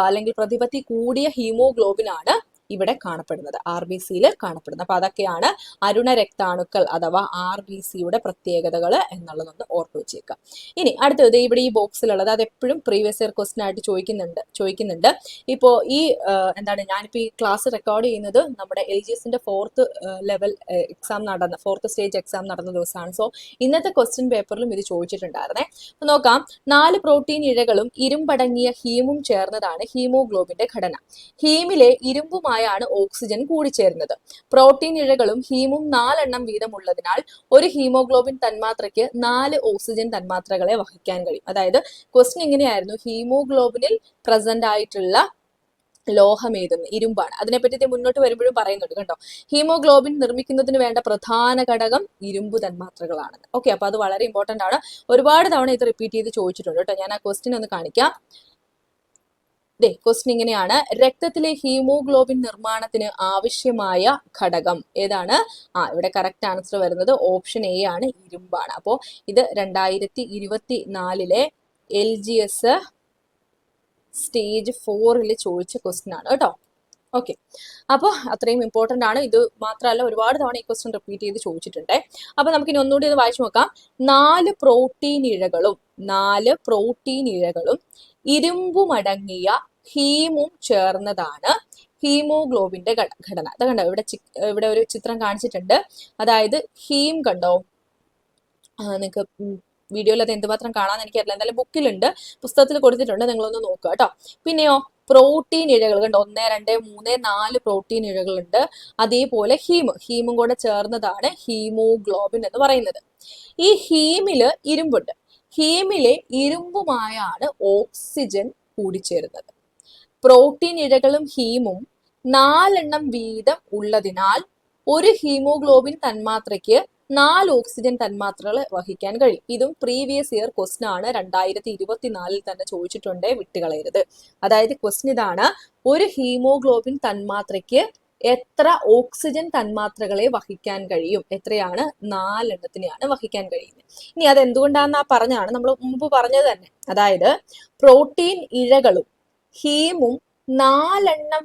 അല്ലെങ്കിൽ പ്രതിപത്തി കൂടിയ ഹീമോഗ്ലോബിൻ ആണ് ഇവിടെ കാണപ്പെടുന്നത്, RBCയിൽ കാണപ്പെടുന്നത്. അപ്പൊ അതൊക്കെയാണ് അരുണ രക്താണുക്കൾ അഥവാ RBCയുടെ പ്രത്യേകതകൾ എന്നുള്ളതൊന്ന് ഓർത്ത് വെച്ചേക്കാം. ഇനി അടുത്തത് ഇവിടെ ഈ ബോക്സിലുള്ളത്, അത് എപ്പോഴും പ്രീവിയസ് ഇയർ ക്വസ്റ്റ്യൻ ആയിട്ട് ചോദിക്കുന്നുണ്ട്. ഇപ്പോ ഈ ഞാനിപ്പോ ഈ ക്ലാസ് റെക്കോർഡ് ചെയ്യുന്നത് നമ്മുടെ LGSന്റെ 4th ലെവൽ എക്സാം നടന്ന 4th സ്റ്റേജ് എക്സാം നടന്ന ദിവസമാണ്. സോ ഇന്നത്തെ ക്വസ്റ്റ്യൻ പേപ്പറിലും ഇത് ചോദിച്ചിട്ടുണ്ടായിരുന്നേ. നോക്കാം, 4 പ്രോട്ടീൻ ഇഴകളും ഇരുമ്പടങ്ങിയ ഹീമും ചേർന്നതാണ് ഹീമോഗ്ലോബിന്റെ ഘടന. ഹീമിലെ ഇരുമ്പുമായാണ് ഓക്സിജൻ കൂടിച്ചേരുന്നത്. പ്രോട്ടീൻ ഇഴകളും ഹീമും 4 എണ്ണം വീതമുള്ളതിനാൽ ഒരു ഹീമോഗ്ലോബിൻ തന്മാത്രയ്ക്ക് 4 ഓക്സിജൻ തന്മാത്രകളെ വഹിക്കാൻ കഴിയും. അതായത് ക്വസ്റ്റ്യൻ എങ്ങനെയായിരുന്നു, ഹീമോഗ്ലോബിനിൽ പ്രസന്റ് ആയിട്ടുള്ള ലോഹം ഏതെന്ന്? ഇരുമ്പാണ്. അതിനെപ്പറ്റി മുന്നോട്ട് വരുമ്പോഴും പറയുന്നുണ്ട് കേട്ടോ. ഹീമോഗ്ലോബിൻ നിർമ്മിക്കുന്നതിന് വേണ്ട പ്രധാന ഘടകം ഇരുമ്പ് തന്മാത്രകളാണ്. ഓക്കെ, അപ്പൊ അത് വളരെ ഇമ്പോർട്ടന്റ് ആണ്. ഒരുപാട് തവണ ഇത് റിപ്പീറ്റ് ചെയ്ത് ചോദിച്ചിട്ടുണ്ട് കേട്ടോ. ഞാൻ ആ ക്വസ്റ്റ്യൻ ഒന്ന് കാണിക്കാം. ക്വസ്റ്റ്യൻ ഇങ്ങനെയാണ്, രക്തത്തിലെ ഹീമോഗ്ലോബിൻ നിർമ്മാണത്തിന് ആവശ്യമായ ഘടകം ഏതാണ്? ഇവിടെ കറക്റ്റ് ആൻസർ വരുന്നത് ഓപ്ഷൻ A ആണ്, ഇരുമ്പാണ്. അപ്പോൾ ഇത് 2024 LGS സ്റ്റേജ് 4 ചോദിച്ച ക്വസ്റ്റ്യൻ ആണ് കേട്ടോ. ഓക്കെ, അപ്പോൾ അത്രയും ഇമ്പോർട്ടന്റ് ആണ്. ഇത് മാത്രമല്ല, ഒരുപാട് തവണ ഈ ക്വസ്റ്റ്യൻ റിപ്പീറ്റ് ചെയ്ത് ചോദിച്ചിട്ടുണ്ട്. അപ്പൊ നമുക്കിനി ഒന്നുകൂടി ഇത് വായിച്ചു നോക്കാം. 4 പ്രോട്ടീൻ ഇഴകളും ഇരുമ്പുമടങ്ങിയ ഹീമും ചേർന്നതാണ് ഹീമോഗ്ലോബിന്റെ ഘടന. അത് കണ്ടോ, ഇവിടെ ഒരു ചിത്രം കാണിച്ചിട്ടുണ്ട്. അതായത് ഹീം കണ്ടോ, നിങ്ങൾക്ക് വീഡിയോയിൽ അത് എന്തുമാത്രം കാണാന്ന് എനിക്കറിയില്ല, എന്തായാലും ബുക്കിലുണ്ട്, പുസ്തകത്തിൽ കൊടുത്തിട്ടുണ്ട്, നിങ്ങളൊന്ന് നോക്കുക കേട്ടോ. പിന്നെയോ പ്രോട്ടീൻ ഇഴകൾ കണ്ടോ, 1, 2, 3, 4 പ്രോട്ടീൻ ഇഴകളുണ്ട്. അതേപോലെ ഹീമും കൂടെ ചേർന്നതാണ് ഹീമോഗ്ലോബിൻ എന്ന് പറയുന്നത്. ഈ ഹീമില് ഇരുമ്പുണ്ട്. ഹീമിലെ ഇരുമ്പുമായാണ് ഓക്സിജൻ കൂടിച്ചേരുന്നത്. പ്രോട്ടീൻ ഇഴകളും ഹീമും 4 എണ്ണം വീതം ഉള്ളതിനാൽ ഒരു ഹീമോഗ്ലോബിൻ തന്മാത്രയ്ക്ക് 4 ഓക്സിജൻ തന്മാത്രകൾ വഹിക്കാൻ കഴിയും. ഇതും പ്രീവിയസ് ഇയർ ക്വസ്റ്റ്യൻ ആണ്, 2024 തന്നെ ചോദിച്ചിട്ടുണ്ട്, വിട്ടുകളയരുത്. അതായത് ക്വസ്റ്റ്യൻ ഇതാണ്, ഒരു ഹീമോഗ്ലോബിൻ തന്മാത്രയ്ക്ക് എത്ര ഓക്സിജൻ തന്മാത്രകളെ വഹിക്കാൻ കഴിയും? എത്രയാണ്? 4 എണ്ണത്തിനെയാണ് വഹിക്കാൻ കഴിയുന്നത്. ഇനി അത് എന്തുകൊണ്ടാണെന്ന് പറഞ്ഞാണ് നമ്മൾ മുമ്പ് പറഞ്ഞത് തന്നെ. അതായത് പ്രോട്ടീൻ ഇഴകളും ഹീമും 4 എണ്ണം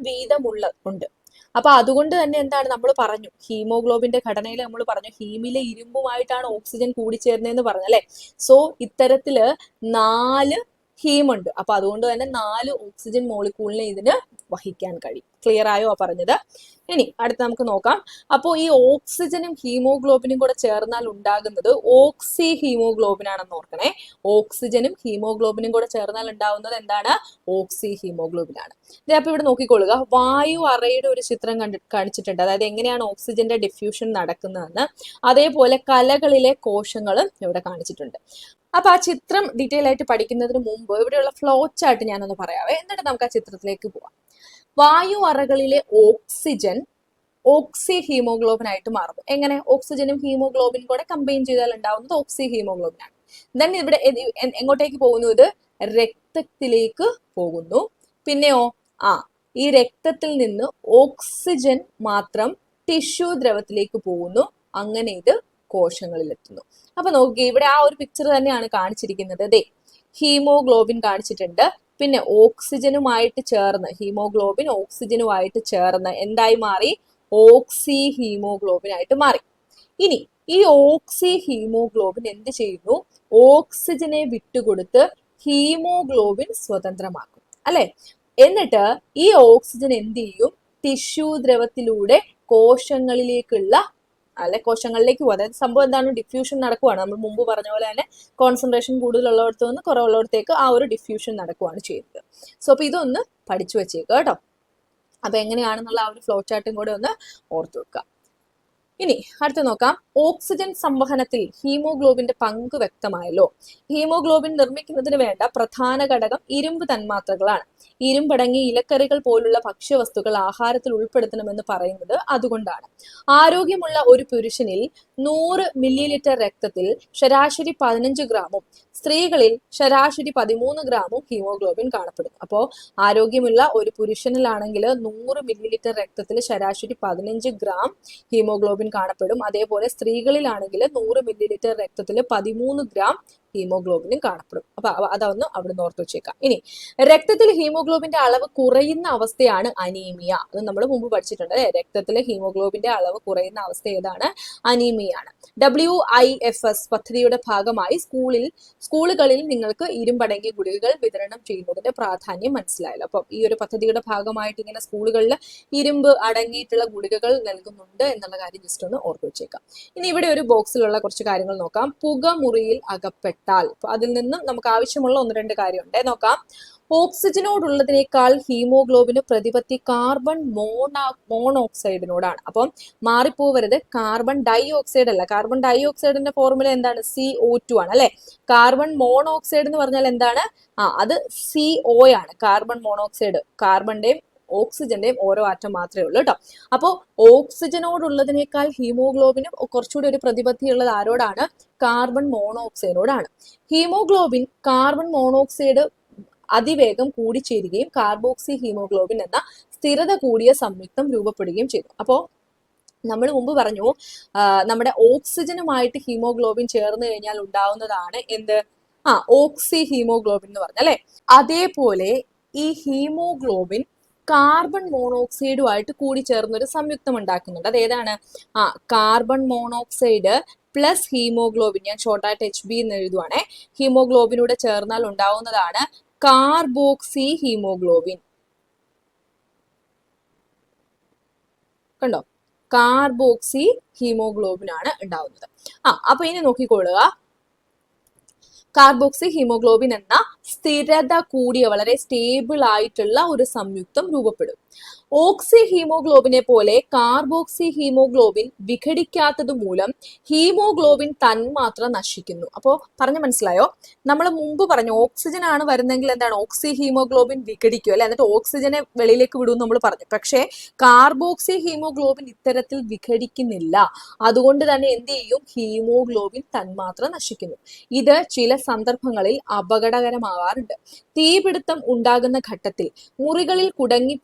ഉണ്ട്. അപ്പൊ അതുകൊണ്ട് തന്നെ എന്താണ് നമ്മൾ പറഞ്ഞു, ഹീമോഗ്ലോബിന്റെ ഘടനയിൽ നമ്മൾ പറഞ്ഞു ഹീമിലെ ഇരുമ്പുമായിട്ടാണ് ഓക്സിജൻ കൂടിച്ചേരുന്നതെന്ന് പറഞ്ഞല്ലേ. സോ ഇത്തരത്തില് 4 ഹീമുണ്ട്. അപ്പൊ അതുകൊണ്ട് തന്നെ 4 ഓക്സിജൻ മോളിക്യൂളിനെ ഇതിന് വഹിക്കാൻ കഴിയും. ക്ലിയർ ആയോ പറഞ്ഞത്? ഇനി അടുത്ത് നമുക്ക് നോക്കാം. അപ്പോൾ ഈ ഓക്സിജനും ഹീമോഗ്ലോബിനും കൂടെ ചേർന്നാൽ ഉണ്ടാകുന്നത് ഓക്സി ഹീമോഗ്ലോബിൻ ആണെന്ന് ഓർക്കണേ. ഓക്സിജനും ഹീമോഗ്ലോബിനും കൂടെ ചേർന്നാൽ ഉണ്ടാവുന്നത് എന്താണ്? ഓക്സി ഹീമോഗ്ലോബിൻ ആണ്. അപ്പൊ ഇവിടെ നോക്കിക്കൊള്ളുക, വായു അറയുടെ ഒരു ചിത്രം കാണിച്ചിട്ടുണ്ട്. അതായത് എങ്ങനെയാണ് ഓക്സിജന്റെ ഡിഫ്യൂഷൻ നടക്കുന്നതെന്ന്. അതേപോലെ കലകളിലെ കോശങ്ങളും ഇവിടെ കാണിച്ചിട്ടുണ്ട്. അപ്പൊ ആ ചിത്രം ഡീറ്റെയിൽ ആയിട്ട് പഠിക്കുന്നതിന് മുമ്പ് ഇവിടെയുള്ള ഫ്ലോ ചാർട്ട് ഞാനൊന്ന് പറയാവേ, എന്നിട്ട് നമുക്ക് ആ ചിത്രത്തിലേക്ക് പോവാം. വായു അറകളിലെ ഓക്സിജൻ ഓക്സി ഹീമോഗ്ലോബിൻ ആയിട്ട് മാറുന്നു. എങ്ങനെ? ഓക്സിജനും ഹീമോഗ്ലോബിനും കൂടെ കമ്പൈൻ ചെയ്താൽ ഉണ്ടാവുന്നത് ഓക്സി ഹീമോഗ്ലോബിൻ ആണ്. ദെൻ ഇവിടെ എങ്ങോട്ടേക്ക് പോകുന്നു? ഇത് രക്തത്തിലേക്ക് പോകുന്നു. പിന്നെയോ ഈ രക്തത്തിൽ നിന്ന് ഓക്സിജൻ മാത്രം ടിഷ്യൂ ദ്രവത്തിലേക്ക് പോകുന്നു. അങ്ങനെ ഇത് കോശങ്ങളിൽ എത്തുന്നു. അപ്പൊ നോക്കി, ഇവിടെ ആ ഒരു പിക്ചർ തന്നെയാണ് കാണിച്ചിരിക്കുന്നത്. ഹീമോഗ്ലോബിൻ കാണിച്ചിട്ടുണ്ട്. പിന്നെ ഓക്സിജനുമായിട്ട് ചേർന്ന് ഹീമോഗ്ലോബിൻ ഓക്സിജനുമായിട്ട് ചേർന്ന് എന്തായി മാറി? ഓക്സി ഹീമോഗ്ലോബിൻ ആയിട്ട് മാറി. ഇനി ഈ ഓക്സി ഹീമോഗ്ലോബിൻ എന്ത് ചെയ്യുന്നു? ഓക്സിജനെ വിട്ടുകൊടുത്ത് ഹീമോഗ്ലോബിൻ സ്വതന്ത്രമാക്കും അല്ലെ. എന്നിട്ട് ഈ ഓക്സിജൻ എന്ത് ചെയ്യും? ടിഷ്യൂ ദ്രവത്തിലൂടെ കോശങ്ങളിലേക്കുള്ള കോശങ്ങളിലേക്ക് പോകും. അതായത് സംഭവം എന്താണ്? ഡിഫ്യൂഷൻ നടക്കുവാണ്. നമ്മൾ മുമ്പ് പറഞ്ഞ പോലെ തന്നെ കോൺസെൻട്രേഷൻ കൂടുതലുള്ളിടത്ത് നിന്ന് കുറവുള്ളിടത്തേക്ക് ആ ഒരു ഡിഫ്യൂഷൻ നടക്കുവാണ് ചെയ്യുന്നത്. സോ അപ്പൊ ഇതൊന്ന് പഠിച്ചു വെച്ചേക്കുക കേട്ടോ. അപ്പൊ എങ്ങനെയാണെന്നുള്ള ആ ഒരു ഫ്ലോ ചാർട്ടും കൂടെ ഒന്ന് ഓർത്തു വെക്കുക. ഇനി അടുത്ത് നോക്കാം. ഓക്സിജൻ സംവഹനത്തിൽ ഹീമോഗ്ലോബിന്റെ പങ്ക് വ്യക്തമായല്ലോ. ഹീമോഗ്ലോബിൻ നിർമ്മിക്കുന്നതിന് വേണ്ട പ്രധാന ഘടകം ഇരുമ്പ് തന്മാത്രകളാണ്. ഇരുമ്പടങ്ങിയ ഇലക്കറികൾ പോലുള്ള ഭക്ഷ്യവസ്തുക്കൾ ആഹാരത്തിൽ ഉൾപ്പെടുത്തണമെന്ന് പറയുന്നത് അതുകൊണ്ടാണ്. ആരോഗ്യമുള്ള ഒരു പുരുഷനിൽ 100 മില്ലി രക്തത്തിൽ ശരാശരി 15 ഗ്രാമും സ്ത്രീകളിൽ ശരാശരി 13 ഗ്രാമും ഹീമോഗ്ലോബിൻ കാണപ്പെടുന്നു. അപ്പോൾ ആരോഗ്യമുള്ള ഒരു പുരുഷനിലാണെങ്കിൽ 100 മില്ലി രക്തത്തിൽ ശരാശരി 15 ഗ്രാം ഹീമോഗ്ലോബിൻ കാണപ്പെടും. അതേപോലെ സ്ത്രീകളിലാണെങ്കിൽ 100 മില്ലി രക്തത്തിൽ 13 ഗ്രാം ഹീമോഗ്ലോബിനും കാണപ്പെടും. അപ്പൊ അതൊന്ന് അവിടെ നിന്ന് ഓർത്ത് വെച്ചേക്കാം. ഇനി രക്തത്തിൽ ഹീമോഗ്ലോബിന്റെ അളവ് കുറയുന്ന അവസ്ഥയാണ് അനീമിയ. അത് നമ്മൾ മുമ്പ് പഠിച്ചിട്ടുണ്ട് അല്ലെ. രക്തത്തിലെ ഹീമോഗ്ലോബിന്റെ അളവ് കുറയുന്ന അവസ്ഥ ഏതാണ്? അനീമിയാണ്. WIFS പദ്ധതിയുടെ ഭാഗമായി സ്കൂളുകളിൽ നിങ്ങൾക്ക് ഇരുമ്പടങ്ങിയ ഗുളികകൾ വിതരണം ചെയ്യുന്നതിന്റെ പ്രാധാന്യം മനസ്സിലായല്ലോ. അപ്പം ഈ ഒരു പദ്ധതിയുടെ ഭാഗമായിട്ട് ഇങ്ങനെ സ്കൂളുകളിൽ ഇരുമ്പ് അടങ്ങിയിട്ടുള്ള ഗുളികകൾ നൽകുന്നുണ്ട് എന്നുള്ള കാര്യം ജസ്റ്റ് ഒന്ന് ഓർത്തു വെച്ചേക്കാം. ഇനി ഇവിടെ ഒരു ബോക്സിലുള്ള കുറച്ച് കാര്യങ്ങൾ നോക്കാം. പുകമുറിയിൽ അകപ്പെട്ടാൽ അതിൽ നിന്നും നമുക്ക് ആവശ്യമുള്ള 1-2 കാര്യമുണ്ട് നോക്കാം. ഓക്സിജനോടുള്ളതിനേക്കാൾ ഹീമോഗ്ലോബിന് പ്രതിപത്തി കാർബൺ മോണോക്സൈഡിനോടാണ്. അപ്പം മാറിപ്പോവരുത്, കാർബൺ ഡൈ ഓക്സൈഡ് അല്ല. കാർബൺ ഡൈ ഓക്സൈഡിന്റെ ഫോർമുല എന്താണ്? CO2 ആണ് അല്ലെ. കാർബൺ മോണോക്സൈഡ് എന്ന് പറഞ്ഞാൽ എന്താണ്? അത് CO ആണ്. കാർബൺ മോണോക്സൈഡ് കാർബണിന്റെയും ഓക്സിജന്റെയും ഓരോ ആറ്റം മാത്രമേ ഉള്ളൂ കേട്ടോ. അപ്പോൾ ഓക്സിജനോടുള്ളതിനേക്കാൾ ഹീമോഗ്ലോബിനും കുറച്ചുകൂടി ഒരു പ്രതിപത്തിയുള്ളത് ആരോടാണ്? കാർബൺ മോണോക്സൈഡിനോടാണ്. ഹീമോഗ്ലോബിൻ കാർബൺ മോണോക്സൈഡ് അതിവേഗം കൂടിച്ചേരുകയും കാർബോക്സി ഹീമോഗ്ലോബിൻ എന്ന സ്ഥിരത കൂടിയ സംയുക്തം രൂപപ്പെടുകയും ചെയ്തു. അപ്പോൾ നമ്മൾ മുമ്പ് പറഞ്ഞു നമ്മുടെ ഓക്സിജനുമായിട്ട് ഹീമോഗ്ലോബിൻ ചേർന്ന് കഴിഞ്ഞാൽ ഉണ്ടാവുന്നതാണ് എന്ത്? ഓക്സി ഹീമോഗ്ലോബിൻ എന്ന് പറഞ്ഞ അല്ലെ. അതേപോലെ ഈ ഹീമോഗ്ലോബിൻ കാർബൺ മോണോക്സൈഡുമായിട്ട് കൂടി ചേർന്നൊരു സംയുക്തം ഉണ്ടാക്കുന്നുണ്ട്. അതേതാണ്? കാർബൺ മോണോക്സൈഡ് പ്ലസ് ഹീമോഗ്ലോബിൻ, ഞാൻ ഷോർട്ടായിട്ട് HB എന്ന് എഴുതുവാണേ. ഹീമോഗ്ലോബിനൂടെ ചേർന്നാൽ ഉണ്ടാവുന്നതാണ് കാർബോക്സി ഹീമോഗ്ലോബിൻ. കണ്ടോ? കാർബോക്സി ഹീമോഗ്ലോബിൻ ആണ് ഉണ്ടാവുന്നത്. അപ്പൊ ഇനി നോക്കിക്കൊള്ളുക. കാർബോക്സി ഹീമോഗ്ലോബിൻ എന്ന സ്ഥിരത കൂടിയ വളരെ സ്റ്റേബിൾ ആയിട്ടുള്ള ഒരു സംയുക്തം രൂപപ്പെടും. ഓക്സി ഹീമോഗ്ലോബിനെ പോലെ കാർബോക്സി ഹീമോഗ്ലോബിൻ വിഘടിക്കാത്തത് മൂലം ഹീമോഗ്ലോബിൻ തന്മാത്ര നശിക്കുന്നു. അപ്പോൾ പറഞ്ഞു മനസ്സിലായോ? നമ്മൾ മുമ്പ് പറഞ്ഞു ഓക്സിജൻ ആണ് വരുന്നെങ്കിൽ എന്താണ്? ഓക്സി ഹീമോഗ്ലോബിൻ വിഘടിക്കും അല്ലെ, എന്നിട്ട് ഓക്സിജനെ വെളിയിലേക്ക് വിടും നമ്മൾ പറഞ്ഞു. പക്ഷേ കാർബോക്സി ഹീമോഗ്ലോബിൻ ഇത്തരത്തിൽ വിഘടിക്കുന്നില്ല. അതുകൊണ്ട് തന്നെ എന്ത് ചെയ്യും? ഹീമോഗ്ലോബിൻ തന്മാത്ര നശിക്കുന്നു. ഇത് ചില സന്ദർഭങ്ങളിൽ അപകടകരമാകാറുണ്ട്. തീപിടുത്തം ഉണ്ടാകുന്ന ഘട്ടത്തിൽ മുറികളിൽ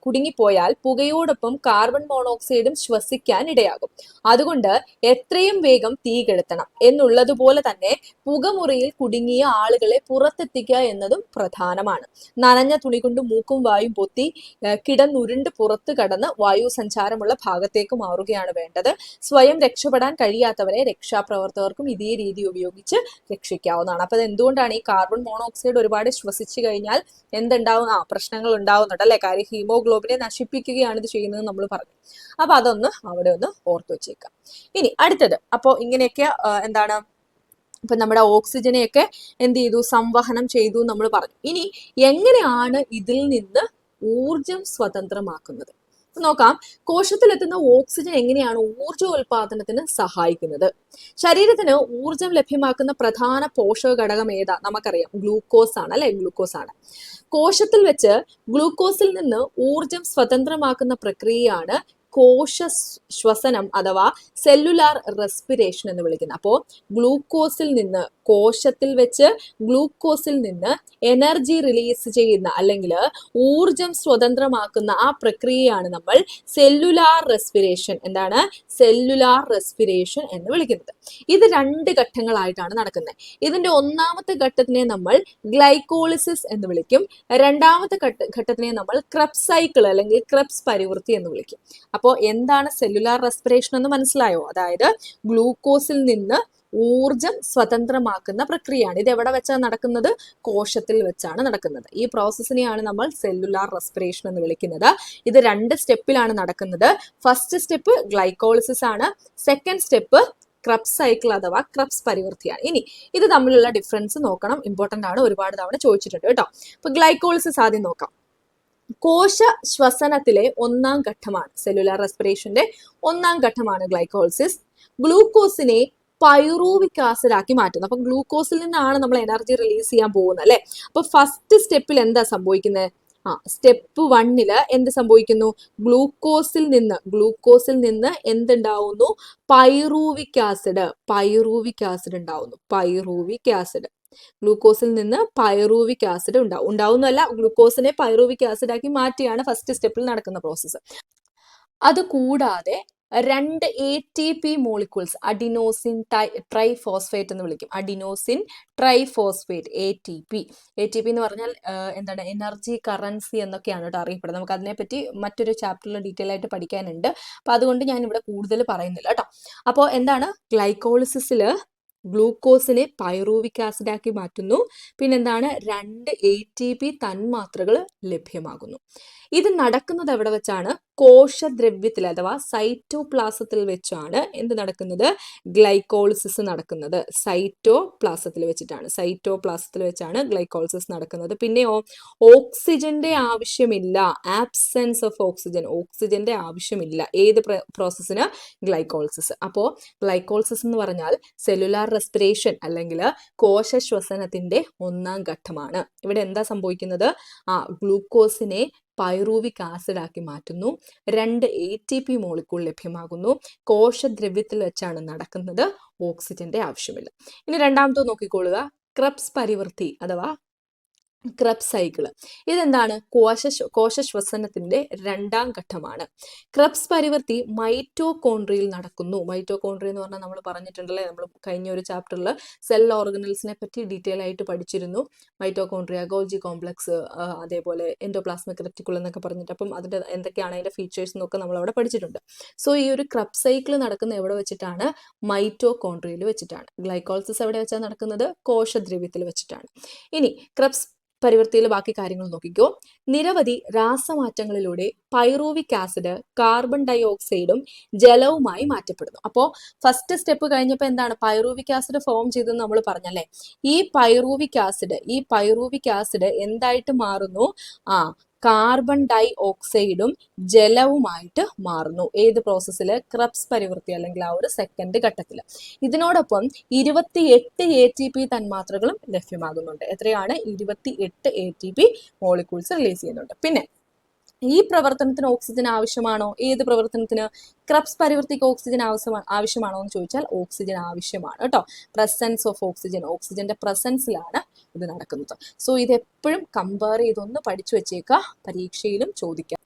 കുടുങ്ങിപ്പോയാൽ പുകയോടൊപ്പം കാർബൺ മോണോക്സൈഡും ശ്വസിക്കാൻ ഇടയാകും. അതുകൊണ്ട് എത്രയും വേഗം തീ കെടുത്തണം. എന്നുള്ളതുപോലെ തന്നെ പുകമുറിയിൽ കുടുങ്ങിയ ആളുകളെ പുറത്തെത്തിക്കുക എന്നതും പ്രധാനമാണ്. നനഞ്ഞ തുണി കൊണ്ട് മൂക്കും വായും പൊത്തി കിടന്നുരുണ്ട് പുറത്തു കടന്ന് വായു സഞ്ചാരമുള്ള ഭാഗത്തേക്ക് മാറുകയാണ് വേണ്ടത്. സ്വയം രക്ഷപ്പെടാൻ കഴിയാത്തവരെ രക്ഷാപ്രവർത്തകർക്കും ഇതേ രീതി ഉപയോഗിച്ച് രക്ഷിക്കാവുന്നതാണ്. അപ്പൊ എന്തുകൊണ്ടാണ് ഈ കാർബൺ മോണോക്സൈഡ് ഒരുപാട് ശ്വസിച്ചു കഴിഞ്ഞാൽ എന്തുണ്ടാവും? പ്രശ്നങ്ങൾ ഉണ്ടാവുന്നുണ്ട് അല്ലെ. കാര്യം ഹീമോഗ്ലോബിനെ നശിപ്പിക്കുകയാണ് ഇത് ചെയ്യുന്നത് നമ്മൾ പറഞ്ഞു. അപ്പൊ അതൊന്ന് അവിടെ ഒന്ന് ഓർത്തു വെച്ചേക്കാം. ഇനി അടുത്തത്, അപ്പൊ ഇങ്ങനെയൊക്കെ എന്താണ്, ഇപ്പൊ നമ്മുടെ ഓക്സിജനെയൊക്കെ എന്ത് ചെയ്തു? സംവഹനം ചെയ്തു നമ്മൾ പറഞ്ഞു. ഇനി എങ്ങനെയാണ് ഇതിൽ നിന്ന് ഊർജം സ്വതന്ത്രമാക്കുന്നത് നോക്കാം. കോശത്തിലെത്തുന്ന ഓക്സിജൻ എങ്ങനെയാണ് ഊർജോൽപാദനത്തിന് സഹായിക്കുന്നത്? ശരീരത്തിന് ഊർജം ലഭ്യമാക്കുന്ന പ്രധാന പോഷക ഘടകം ഏതാ? നമുക്കറിയാം, ഗ്ലൂക്കോസ് ആണ് അല്ലെ. ഗ്ലൂക്കോസ് ആണ്. കോശത്തിൽ വെച്ച് ഗ്ലൂക്കോസിൽ നിന്ന് ഊർജം സ്വതന്ത്രമാക്കുന്ന പ്രക്രിയയാണ് കോശ ശ്വസനം അഥവാ സെല്ലുലാർ റെസ്പിറേഷൻ എന്ന് വിളിക്കുന്നത്. അപ്പോൾ ഗ്ലൂക്കോസിൽ നിന്ന്, കോശത്തിൽ വെച്ച് ഗ്ലൂക്കോസിൽ നിന്ന് എനർജി റിലീസ് ചെയ്യുന്ന അല്ലെങ്കിൽ ഊർജം സ്വതന്ത്രമാക്കുന്ന ആ പ്രക്രിയയാണ് നമ്മൾ സെല്ലുലാർ റെസ്പിറേഷൻ, എന്താണ്? സെല്ലുലാർ റെസ്പിറേഷൻ എന്ന് വിളിക്കുന്നത്. ഇത് 2 ഘട്ടങ്ങളായിട്ടാണ് നടക്കുന്നത്. ഇതിന്റെ ഒന്നാമത്തെ ഘട്ടത്തിനെ നമ്മൾ ഗ്ലൈക്കോളിസിസ് എന്ന് വിളിക്കും. രണ്ടാമത്തെ ഘട്ടത്തിനെ നമ്മൾ ക്രെബ്സ് സൈക്കിൾ അല്ലെങ്കിൽ ക്രെബ്സ് പരിവൃത്തി എന്ന് വിളിക്കും. അപ്പോൾ എന്താണ് സെല്ലുലാർ റെസ്പിറേഷൻ എന്ന് മനസ്സിലായോ? അതായത് ഗ്ലൂക്കോസിൽ നിന്ന് ഊർജം സ്വതന്ത്രമാക്കുന്ന പ്രക്രിയയാണ്. ഇത് എവിടെ വെച്ചാണ് നടക്കുന്നത്? കോശത്തിൽ വെച്ചാണ് നടക്കുന്നത്. ഈ പ്രോസസ്സിനെയാണ് നമ്മൾ സെല്ലുലാർ റെസ്പിറേഷൻ എന്ന് വിളിക്കുന്നത്. ഇത് 2 സ്റ്റെപ്പിലാണ് നടക്കുന്നത്. ഫസ്റ്റ് സ്റ്റെപ്പ് ഗ്ലൈക്കോളിസിസ് ആണ്. സെക്കൻഡ് സ്റ്റെപ്പ് ക്രബ്സ് സൈക്കിൾ അഥവാ ക്രബ്സ് പരിവൃത്തിയാണ്. ഇനി ഇത് തമ്മിലുള്ള ഡിഫറൻസ് നോക്കണം, ഇമ്പോർട്ടന്റ് ആണ്, ഒരുപാട് തവണ ചോദിച്ചിട്ടുണ്ട് കേട്ടോ. അപ്പൊ ഗ്ലൈക്കോളിസിസ് ആദ്യം നോക്കാം. കോശ ശ്വസനത്തിലെ 1ാം ഘട്ടമാണ്, സെല്ലുലാർ റെസ്പിറേഷന്റെ 1ാം ഘട്ടമാണ് ഗ്ലൈക്കോളിസിസ്. ഗ്ലൂക്കോസിനെ പൈറൂവിക് ആസിഡ് ആക്കി മാറ്റുന്നു. അപ്പൊ ഗ്ലൂക്കോസിൽ നിന്നാണ് നമ്മൾ എനർജി റിലീസ് ചെയ്യാൻ പോകുന്നത് അല്ലെ. അപ്പൊ ഫസ്റ്റ് സ്റ്റെപ്പിൽ എന്താ സംഭവിക്കുന്നത്? സ്റ്റെപ്പ് 1 എന്ത് സംഭവിക്കുന്നു? ഗ്ലൂക്കോസിൽ നിന്ന് എന്തുണ്ടാവുന്നു? പൈറൂവിക് ആസിഡ് ഉണ്ടാവുന്നു. ഗ്ലൂക്കോസിൽ നിന്ന് പൈറൂവിക് ആസിഡ് ഉണ്ടാവുന്നല്ല, ഗ്ലൂക്കോസിനെ പൈറൂവിക് ആസിഡ് ആക്കി മാറ്റിയാണ് ഫസ്റ്റ് സ്റ്റെപ്പിൽ നടക്കുന്ന പ്രോസസ്സ്. അതുകൂടാതെ 2 ATP മോളിക്യൂൾസ്, അഡിനോസിൻ ട്രൈഫോസ്ഫേറ്റ് എന്ന് വിളിക്കും. അഡിനോസിൻ ട്രൈഫോസ്ഫേറ്റ്, ATP എന്ന് പറഞ്ഞാൽ എന്താണ്? എനർജി കറൻസി എന്നൊക്കെയാണ് കേട്ടോ അറിയപ്പെടുന്നത്. നമുക്ക് അതിനെപ്പറ്റി മറ്റൊരു ചാപ്റ്ററിൽ ഡീറ്റെയിൽ ആയിട്ട് പഠിക്കാനുണ്ട്. അപ്പൊ അതുകൊണ്ട് ഞാൻ ഇവിടെ കൂടുതൽ പറയുന്നില്ല കേട്ടോ. അപ്പോൾ എന്താണ്? ഗ്ലൈക്കോളിസിസിൽ ഗ്ലൂക്കോസിനെ പൈറൂവിക് ആസിഡ് ആക്കി മാറ്റുന്നു. പിന്നെന്താണ്? 2 ATP തന്മാത്രകൾ ലഭ്യമാകുന്നു. ഇത് നടക്കുന്നത് എവിടെ വെച്ചാണ്? കോശദ്രവ്യത്തിൽ അഥവാ സൈറ്റോപ്ലാസത്തിൽ വെച്ചാണ് എന്ത് നടക്കുന്നത്? ഗ്ലൈക്കോളിസിസ് നടക്കുന്നത്. സൈറ്റോപ്ലാസത്തിൽ വെച്ചാണ് ഗ്ലൈക്കോളിസിസ് നടക്കുന്നത്. പിന്നെയോ ഓക്സിജന്റെ ആവശ്യമില്ല, ആബ്സെൻസ് ഓഫ് ഓക്സിജന്റെ ആവശ്യമില്ല ഏത് പ്രോസസ്സിന്? ഗ്ലൈക്കോളിസിസ്. അപ്പോൾ ഗ്ലൈക്കോളിസിസ് എന്ന് പറഞ്ഞാൽ സെല്ലുലാർ റെസ്പിറേഷൻ അല്ലെങ്കിൽ കോശശ്വസനത്തിന്റെ 1ാം ഘട്ടമാണ്. ഇവിടെ എന്താ സംഭവിക്കുന്നത്? ഗ്ലൂക്കോസിനെ പൈറൂവിക് ആസിഡ് ആക്കി മാറ്റുന്നു. 2 ATP മോളിക്യൂൾ ലഭ്യമാകുന്നു. കോശദ്രവ്യത്തിൽ വെച്ചാണ് നടക്കുന്നത്. ഓക്സിജന്റെ ആവശ്യമില്ല. ഇനി രണ്ടാമത്തെ നോക്കിക്കൊള്ളുക, ക്രബ്സ് പരിവൃത്തി അഥവാ ക്രബ്സ് സൈക്കിള്. ഇതെന്താണ്? കോശശ്വസനത്തിന്റെ 2ാം ഘട്ടമാണ്. ക്രബ്സ് പരിവൃത്തി മൈറ്റോകോൺട്രിയയിൽ നടക്കുന്നു. മൈറ്റോകോൺട്രിയ എന്ന് പറഞ്ഞാൽ നമ്മൾ പറഞ്ഞിട്ടുണ്ടല്ലേ, നമ്മൾ കഴിഞ്ഞ ഒരു ചാപ്റ്ററിൽ സെൽ ഓർഗനൽസിനെ പറ്റി ഡീറ്റെയിൽ ആയിട്ട് പഠിച്ചിരുന്നു. മൈറ്റോകോൺട്രിയ, ഗോൾജി കോംപ്ലക്സ്, അതേപോലെ എൻഡോപ്ലാസ്മിക് റെറ്റിക്കുലം എന്നൊക്കെ പറഞ്ഞിട്ട്. അപ്പം അതിന്റെ എന്തൊക്കെയാണ് അതിന്റെ ഫീച്ചേഴ്സ് എന്നൊക്കെ നമ്മൾ അവിടെ പഠിച്ചിട്ടുണ്ട്. സോ ഈ ഒരു ക്രബ്സ് സൈക്കിൾ നടക്കുന്ന എവിടെ വെച്ചിട്ടാണ്? മൈറ്റോകോൺട്രിയയിൽ വെച്ചിട്ടാണ്. ഗ്ലൈക്കോളിസിസ് എവിടെ വെച്ചാണ് നടക്കുന്നത്? കോശദ്രവ്യത്തിൽ വെച്ചിട്ടാണ്. ഇനി ക്രബ്സ് പരിവൃത്തിയിൽ ബാക്കി കാര്യങ്ങൾ നോക്കിക്കോ. നിരവധി രാസമാറ്റങ്ങളിലൂടെ പൈറൂവിക് ആസിഡ് കാർബൺ ഡൈ ഓക്സൈഡും ജലവുമായി മാറ്റപ്പെടുന്നു. അപ്പോൾ ഫസ്റ്റ് സ്റ്റെപ്പ് കഴിഞ്ഞപ്പോൾ എന്താണ്? പൈറൂവിക് ആസിഡ് ഫോം ചെയ്തെന്ന് നമ്മൾ പറഞ്ഞല്ലേ. ഈ പൈറൂവിക് ആസിഡ് എന്തായിട്ട് മാറുന്നു? കാർബൺ ഡൈ ഓക്സൈഡും ജലവുമായിട്ട് മാറുന്നു. ഏത് പ്രോസസ്സിൽ? ക്രബ്സ് പരിവൃത്തി അല്ലെങ്കിൽ ആ ഒരു സെക്കൻഡ് ഘട്ടത്തിൽ. ഇതിനോടൊപ്പം 28 ATP തന്മാത്രകളും ലഭ്യമാകുന്നുണ്ട്. എത്രയാണ്? 28 ATP മോളിക്യൂൾസ് റിലീസ് ചെയ്യുന്നുണ്ട്. പിന്നെ ഈ പ്രവർത്തനത്തിന് ഓക്സിജൻ ആവശ്യമാണോ? ഏത് പ്രവർത്തനത്തിന്? ക്രബ്സ് പരിവൃത്തിക്ക് ഓക്സിജൻ ആവശ്യമാണോ എന്ന് ചോദിച്ചാൽ ഓക്സിജൻ ആവശ്യമാണ് കേട്ടോ. പ്രസൻസ് ഓഫ് ഓക്സിജന്റെ പ്രസൻസിലാണ് ഇത് നടക്കുന്നത്. സോ ഇത് എപ്പോഴും കമ്പയർ ചെയ്തൊന്ന് പഠിച്ചു വെച്ചേക്കുക, പരീക്ഷയിലും ചോദിക്കാം.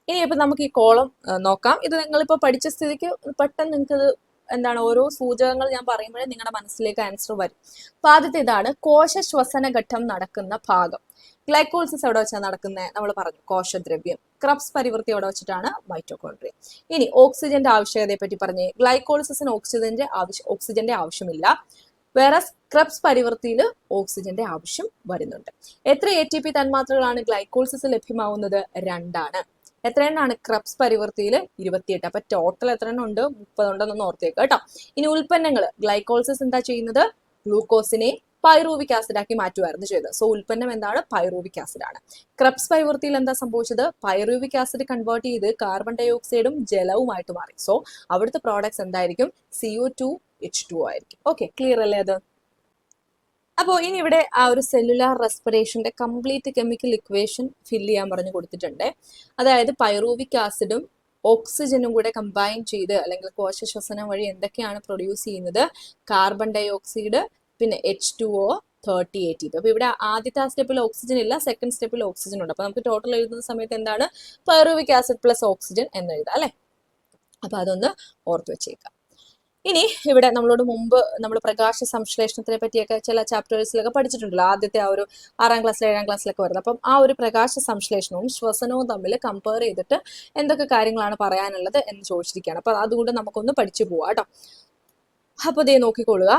ഇനി ഇപ്പൊ നമുക്ക് ഈ കോളം നോക്കാം. ഇത് നിങ്ങളിപ്പോ പഠിച്ച സ്ഥിതിക്ക് പെട്ടെന്ന് നിങ്ങൾക്ക് എന്താണ് ഓരോ സൂചകങ്ങൾ ഞാൻ പറയുമ്പോഴേ നിങ്ങളുടെ മനസ്സിലേക്ക് ആൻസർ വരും. അപ്പൊ ആദ്യത്തെ ഇതാണ് കോശശ്വസന ഘട്ടം നടക്കുന്ന ഭാഗം. ഗ്ലൈക്കോളിസിസ് എവിടെ വെച്ചാണ് നടക്കുന്നത്? നമ്മൾ പറഞ്ഞു കോശദ്രവ്യം. ക്രബ്സ് പരിവൃത്തി എവിടെ വെച്ചിട്ടാണ്? മൈറ്റോകോൺട്രിയ. ഇനി ഓക്സിജന്റെ ആവശ്യകതയെ പറ്റി പറഞ്ഞേ. ഗ്ലൈക്കോളിസിസിന് ഓക്സിജന്റെ ആവശ്യമില്ല. വേറെ ക്രബ്സ് പരിവൃത്തിയിൽ ഓക്സിജന്റെ ആവശ്യം വരുന്നുണ്ട്. എത്ര ATP തന്മാത്രകളാണ് ഗ്ലൈക്കോളിസിസ് ലഭ്യമാവുന്നത്? 2 എത്രയെണ്ണാണ്? ക്രബ്സ് പരിവൃത്തിയിൽ 28. അപ്പൊ ടോട്ടൽ എത്ര എണ്ണം ഉണ്ട്? 30 ഉണ്ടെന്നൊന്ന് ഓർത്തേക്ക് കേട്ടോ. ഇനി ഉൽപ്പന്നങ്ങൾ, ഗ്ലൈക്കോളിസിസ് എന്താ ചെയ്യുന്നത്? ഗ്ലൂക്കോസിനെ പൈറൂവിക് ആസിഡ് ആക്കി മാറ്റുമായിരുന്നു ചെയ്തത്. സോ ഉൽപ്പന്നം എന്താണ്? പൈറൂവിക് ആസിഡ് ആണ്. ക്രബ്സ് പരിവൃത്തിയിൽ എന്താ സംഭവിച്ചത്? പൈറൂവിക് ആസിഡ് കൺവേർട്ട് ചെയ്ത് കാർബൺ ഡൈ ഓക്സൈഡും ജലവുമായിട്ട് മാറി. സോ അവിടുത്തെ പ്രോഡക്ട്സ് എന്തായിരിക്കും? CO2 H2O ആയിരിക്കും. ഓക്കെ, ക്ലിയർ അല്ലേ അത്? അപ്പോൾ ഇനി ഇവിടെ ആ ഒരു സെല്ലുലാർ റെസ്പിറേഷന്റെ കംപ്ലീറ്റ് കെമിക്കൽ ഇക്വേഷൻ ഫില്ല് ചെയ്യാൻ പറഞ്ഞു കൊടുത്തിട്ടുണ്ട്. അതായത് പൈറൂവിക് ആസിഡും ഓക്സിജനും കൂടെ കമ്പൈൻ ചെയ്ത് അല്ലെങ്കിൽ കോശശ്വസനം വഴി എന്തൊക്കെയാണ് പ്രൊഡ്യൂസ് ചെയ്യുന്നത്? കാർബൺ ഡൈ ഓക്സൈഡ്, പിന്നെ H2O, 30 ATP. അപ്പൊ ഇവിടെ ആദ്യത്തെ സ്റ്റെപ്പിൽ ഓക്സിജൻ ഇല്ല, സെക്കൻഡ് സ്റ്റെപ്പിൽ ഓക്സിജൻ ഉണ്ട്. അപ്പൊ നമുക്ക് ടോട്ടൽ എഴുതുന്ന സമയത്ത് എന്താണ്? പൈറൂവിക് ആസിഡ് പ്ലസ് ഓക്സിജൻ എന്ന് എഴുതാം അല്ലെ. അപ്പൊ അതൊന്ന് ഓർത്ത് വെച്ചേക്കാം. ഇനി ഇവിടെ നമ്മളോട് മുമ്പ് നമ്മൾ പ്രകാശ സംശ്ലേഷണത്തിനെ പറ്റിയൊക്കെ ചില ചാപ്റ്റേഴ്സിലൊക്കെ പഠിച്ചിട്ടുണ്ടല്ലോ. ആദ്യത്തെ ആ ഒരു 6ാം ക്ലാസ്സിൽ 7ാം ക്ലാസ്സിലൊക്കെ വരുന്നത്. അപ്പം ആ ഒരു പ്രകാശ സംശ്ലേഷണവും ശ്വസനവും തമ്മിൽ കമ്പയർ ചെയ്തിട്ട് എന്തൊക്കെ കാര്യങ്ങളാണ് പറയാനുള്ളത് എന്ന് ചോദിച്ചിരിക്കുകയാണ്. അപ്പൊ അതുകൊണ്ട് നമുക്കൊന്ന് പഠിച്ചു പോവാം കേട്ടോ. അപ്പൊ ദേ നോക്കിക്കൊള്ളുക,